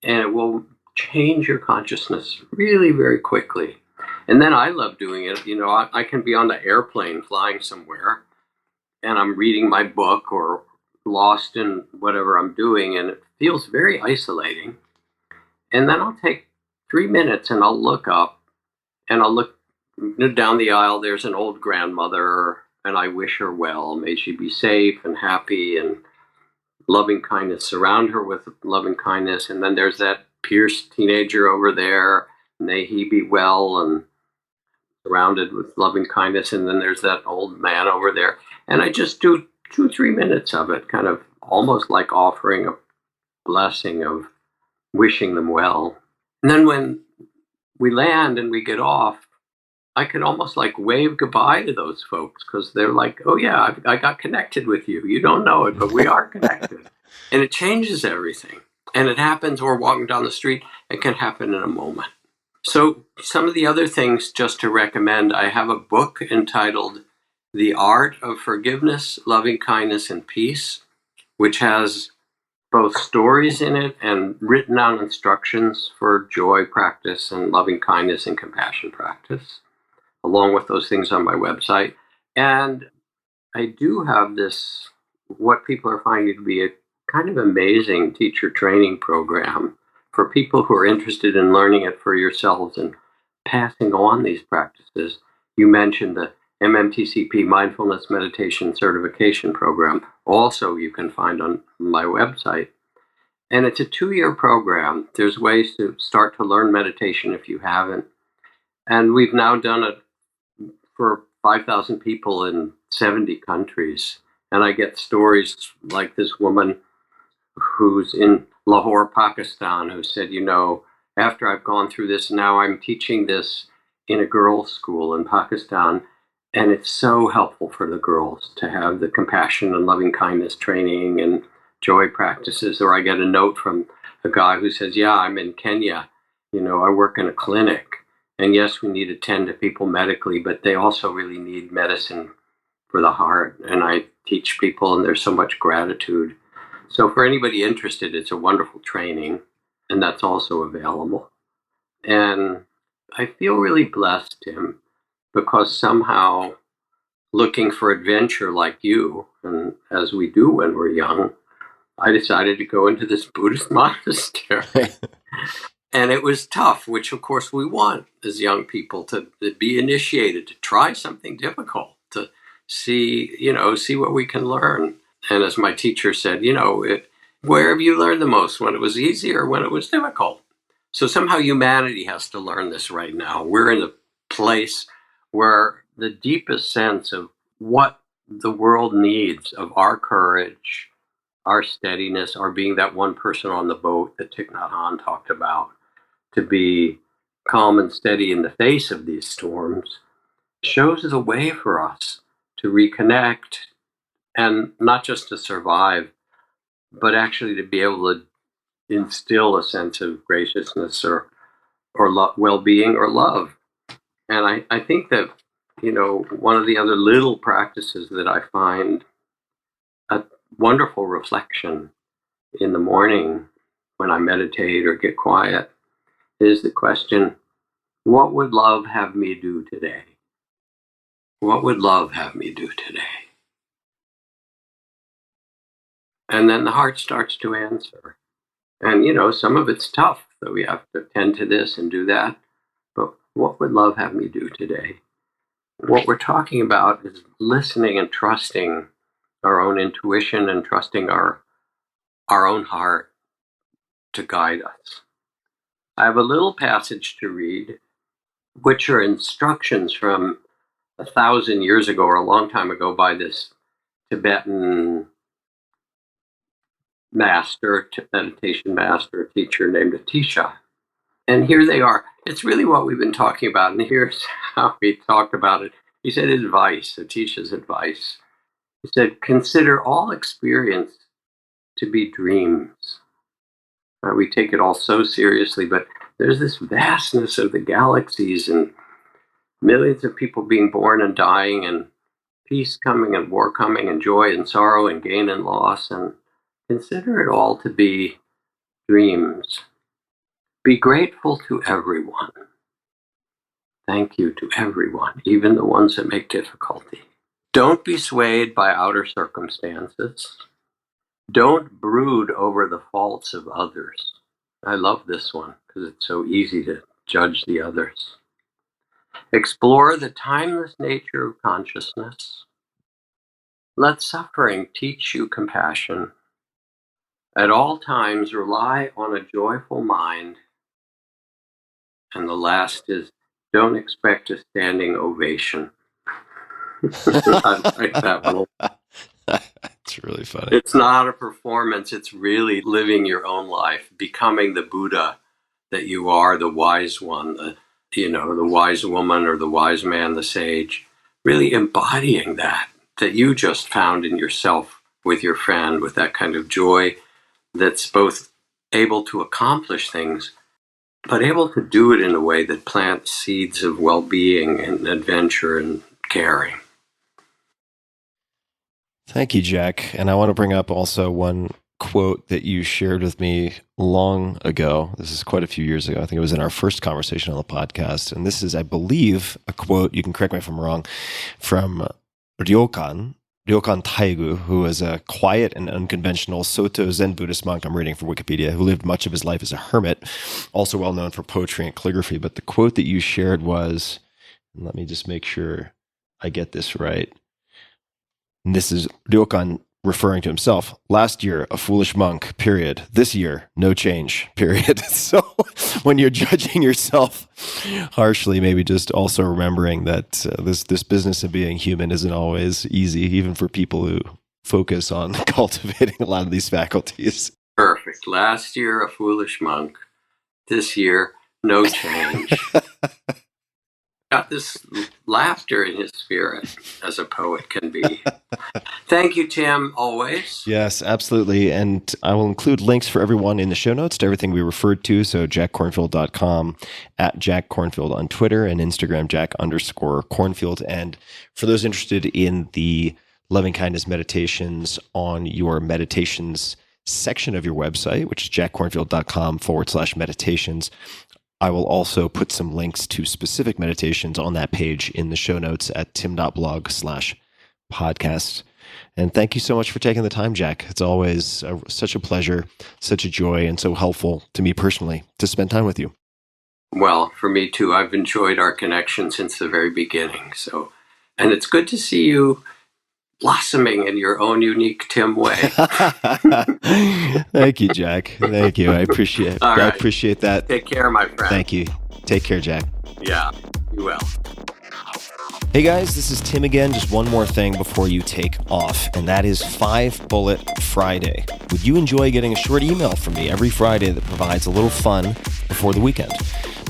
and it will change your consciousness really very quickly. And then I love doing it. You know, I can be on the airplane flying somewhere, and I'm reading my book or lost in whatever I'm doing, and it feels very isolating. And then I'll take 3 minutes and I'll look up, and I'll look down the aisle. There's an old grandmother, and I wish her well. May she be safe and happy, and loving kindness. Surround her with loving kindness. And then there's that Pierce teenager over there. May he be well and surrounded with loving kindness. And then there's that old man over there. And I just do 2-3 minutes of it, kind of almost like offering a blessing of wishing them well. And then when we land and we get off, I could almost like wave goodbye to those folks, because they're like, oh yeah, I got connected with you. You don't know it, but we are connected. And it changes everything. And it happens, we're walking down the street, it can happen in a moment. So some of the other things just to recommend, I have a book entitled The Art of Forgiveness, Loving Kindness, and Peace, which has both stories in it and written down instructions for joy practice and loving kindness and compassion practice, along with those things on my website. And I do have this, what people are finding to be a kind of amazing teacher training program for people who are interested in learning it for yourselves and passing on these practices. You mentioned the MMTCP Mindfulness Meditation Certification Program. Also, you can find on my website. And it's a 2-year program. There's ways to start to learn meditation if you haven't. And we've now done it for 5,000 people in 70 countries. And I get stories like this woman who's in Lahore, Pakistan, who said, you know, after I've gone through this, now I'm teaching this in a girls' school in Pakistan. And it's so helpful for the girls to have the compassion and loving kindness training and joy practices. Or I get a note from a guy who says, yeah, I'm in Kenya. You know, I work in a clinic. And yes, we need to tend to people medically, but they also really need medicine for the heart. And I teach people, and there's so much gratitude. So for anybody interested, it's a wonderful training, and that's also available. And I feel really blessed, Tim, because somehow looking for adventure like you, and as we do when we're young, I decided to go into this Buddhist monastery. And it was tough, which of course we want as young people to be initiated, to try something difficult, to see what we can learn. And as my teacher said, where have you learned the most? When it was easy or when it was difficult? So somehow humanity has to learn this right now. We're in a place where the deepest sense of what the world needs, of our courage, our steadiness, our being that one person on the boat that Thich Nhat Hanh talked about, to be calm and steady in the face of these storms, shows the way for us to reconnect, and not just to survive, but actually to be able to instill a sense of graciousness or well-being or love. And I think that, one of the other little practices that I find a wonderful reflection in the morning when I meditate or get quiet is the question, what would love have me do today? What would love have me do today? And then the heart starts to answer. And, some of it's tough, that we have to tend to this and do that. But what would love have me do today? What we're talking about is listening and trusting our own intuition and trusting our own heart to guide us. I have a little passage to read, which are instructions from 1,000 years ago or a long time ago by this Tibetan meditation master, teacher named Atisha. And here they are. It's really what we've been talking about. And here's how he talked about it. He said advice, Atisha's advice. He said, consider all experience to be dreams. We take it all so seriously, but there's this vastness of the galaxies and millions of people being born and dying, and peace coming and war coming and joy and sorrow and gain and loss, and consider it all to be dreams. Be grateful to everyone. Thank you to everyone, even the ones that make difficulty. Don't be swayed by outer circumstances. Don't brood over the faults of others. I love this one because it's so easy to judge the others. Explore the timeless nature of consciousness. Let suffering teach you compassion. At all times, rely on a joyful mind. And the last is, don't expect a standing ovation. I like that one. It's really funny. It's not a performance. It's really living your own life, becoming the Buddha that you are, the wise one, the wise woman or the wise man, the sage, really embodying that you just found in yourself with your friend, with that kind of joy that's both able to accomplish things, but able to do it in a way that plants seeds of well-being and adventure and caring. Thank you, Jack. And I want to bring up also one quote that you shared with me long ago. This is quite a few years ago. I think it was in our first conversation on the podcast. And this is, I believe, a quote, you can correct me if I'm wrong, from Ryokan Taigu, who was a quiet and unconventional Soto Zen Buddhist monk, I'm reading from Wikipedia, who lived much of his life as a hermit, also well known for poetry and calligraphy. But the quote that you shared was, and let me just make sure I get this right. And this is Ryokan referring to himself. Last year, a foolish monk, period. This year, no change, period. So when you're judging yourself harshly, maybe just also remembering that this business of being human isn't always easy, even for people who focus on cultivating a lot of these faculties. Perfect. Last year, a foolish monk. This year, no change. Got this laughter in his spirit, as a poet can be. Thank you, Tim, always. Yes, absolutely. And I will include links for everyone in the show notes to everything we referred to. So jackkornfield.com, at Jack Kornfield on Twitter, and Instagram, Jack_Kornfield. And for those interested in the loving kindness meditations on your meditations section of your website, which is jackkornfield.com/meditations. I will also put some links to specific meditations on that page in the show notes at tim.blog/podcast. And thank you so much for taking the time, Jack. It's always such a pleasure, such a joy, and so helpful to me personally to spend time with you. Well, for me too. I've enjoyed our connection since the very beginning. So, and it's good to see you blossoming in your own unique Tim way. Thank you, Jack. Thank you. I appreciate it. All right. I appreciate that. Take care, my friend. Thank you. Take care, Jack. Yeah, you will. Hey guys, this is Tim again. Just one more thing before you take off, and that is 5 Bullet Friday. Would you enjoy getting a short email from me every Friday that provides a little fun before the weekend?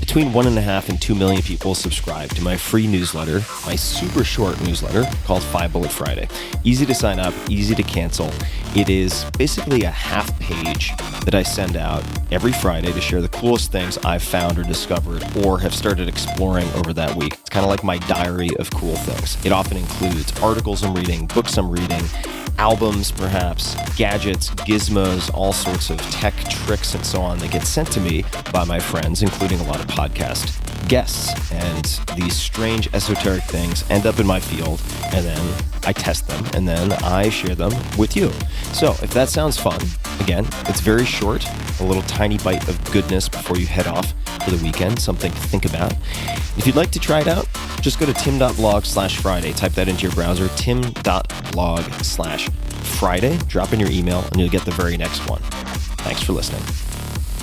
Between 1.5 and 2 million people subscribe to my free newsletter, my super short newsletter called 5 Bullet Friday. Easy to sign up, easy to cancel. It is basically a half page that I send out every Friday to share the coolest things I've found or discovered or have started exploring over that week. It's kind of like my diary of cool things. It often includes articles I'm reading, books I'm reading, albums perhaps, gadgets, gizmos, all sorts of tech tricks and so on that get sent to me by my friends, including a lot of podcast guests. And these strange esoteric things end up in my field, and then I test them, and then I share them with you. So if that sounds fun, again, it's very short, a little tiny bite of goodness before you head off for the weekend, something to think about. If you'd like to try it out, just go to tim.blog/Friday. Type that into your browser, tim.blog/Friday. Drop in your email, and you'll get the very next one. Thanks for listening.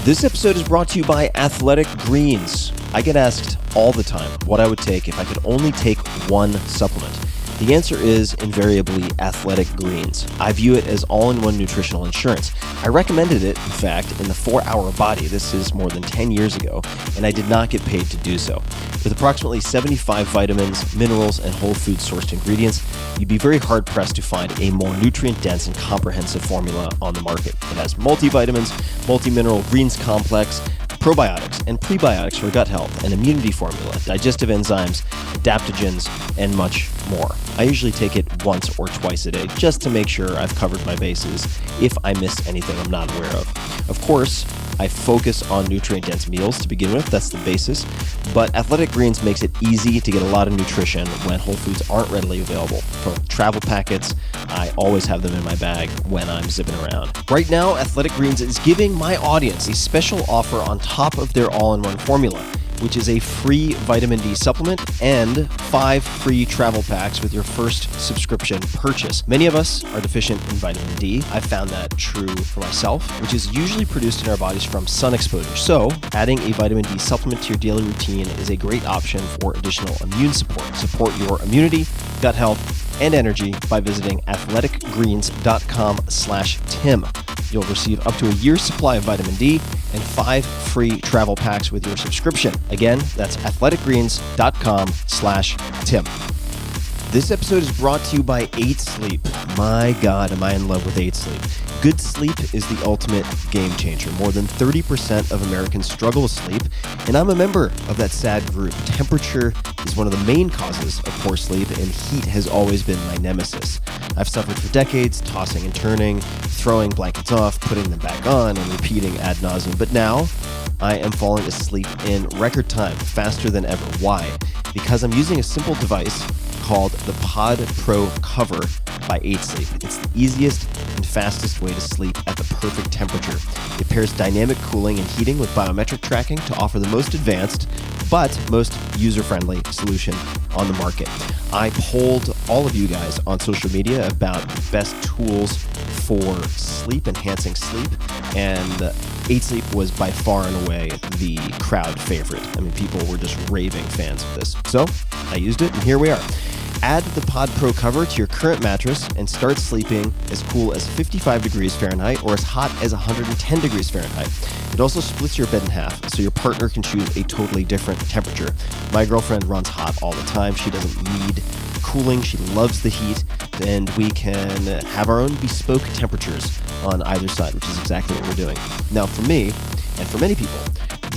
This episode is brought to you by Athletic Greens. I get asked all the time what I would take if I could only take one supplement. The answer is invariably Athletic Greens. I view it as all-in-one nutritional insurance. I recommended it, in fact, in the 4-Hour Body. This is more than 10 years ago, and I did not get paid to do so. With approximately 75 vitamins, minerals, and whole food-sourced ingredients, you'd be very hard-pressed to find a more nutrient-dense and comprehensive formula on the market. It has multivitamins, multi-mineral greens complex, probiotics and prebiotics for gut health, an immunity formula, digestive enzymes, adaptogens, and much more. I usually take it once or twice a day just to make sure I've covered my bases if I miss anything I'm not aware of. Of course, I focus on nutrient-dense meals to begin with. That's the basis. But Athletic Greens makes it easy to get a lot of nutrition when whole foods aren't readily available. For travel packets, I always have them in my bag when I'm zipping around. Right now, Athletic Greens is giving my audience a special offer on top of their all-in-one formula, which is a free vitamin D supplement and 5 free travel packs with your first subscription purchase. Many of us are deficient in vitamin D. I've found that true for myself, which is usually produced in our bodies from sun exposure. So, adding a vitamin D supplement to your daily routine is a great option for additional immune support. Support your immunity, gut health, and energy by visiting athleticgreens.com/Tim. You'll receive up to a year's supply of vitamin D and 5 free travel packs with your subscription. Again, that's athleticgreens.com/Tim. This episode is brought to you by 8 Sleep. My God, am I in love with 8 Sleep. Good sleep is the ultimate game changer. More than 30% of Americans struggle with sleep, and I'm a member of that sad group. Temperature is one of the main causes of poor sleep, and heat has always been my nemesis. I've suffered for decades, tossing and turning, throwing blankets off, putting them back on, and repeating ad nauseum. But now, I am falling asleep in record time, faster than ever. Why? Because I'm using a simple device called the Pod Pro Cover by 8 Sleep. It's the easiest and fastest way to sleep at the perfect temperature. It pairs dynamic cooling and heating with biometric tracking to offer the most advanced but most user-friendly solution on the market. I polled all of you guys on social media about the best tools for sleep, enhancing sleep, and 8 Sleep was by far and away the crowd favorite. I mean, people were just raving fans of this. So I used it, and here we are. Add the Pod Pro cover to your current mattress and start sleeping as cool as 55 degrees Fahrenheit or as hot as 110 degrees Fahrenheit. It also splits your bed in half, so your partner can choose a totally different temperature. My girlfriend runs hot all the time. She doesn't need cooling. She loves the heat, and we can have our own bespoke temperatures on either side, which is exactly what we're doing. Now, for me, and for many people,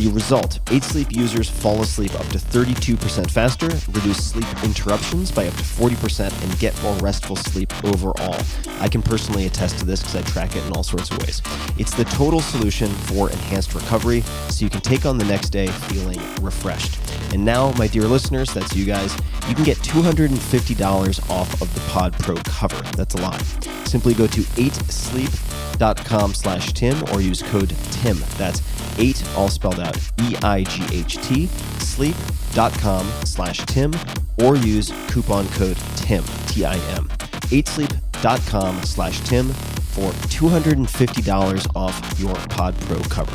The result, 8 Sleep users fall asleep up to 32% faster, reduce sleep interruptions by up to 40%, and get more restful sleep overall. I can personally attest to this because I track it in all sorts of ways. It's the total solution for enhanced recovery, so you can take on the next day feeling refreshed. And now, my dear listeners, that's you guys, you can get $250 off of the Pod Pro cover. That's a lot. Simply go to 8sleep.com/Tim or use code TIM. That's 8, all spelled out, EIGHT, sleep.com/Tim, or use coupon code TIM, TIM. 8sleep.com/Tim for $250 off your Pod Pro cover.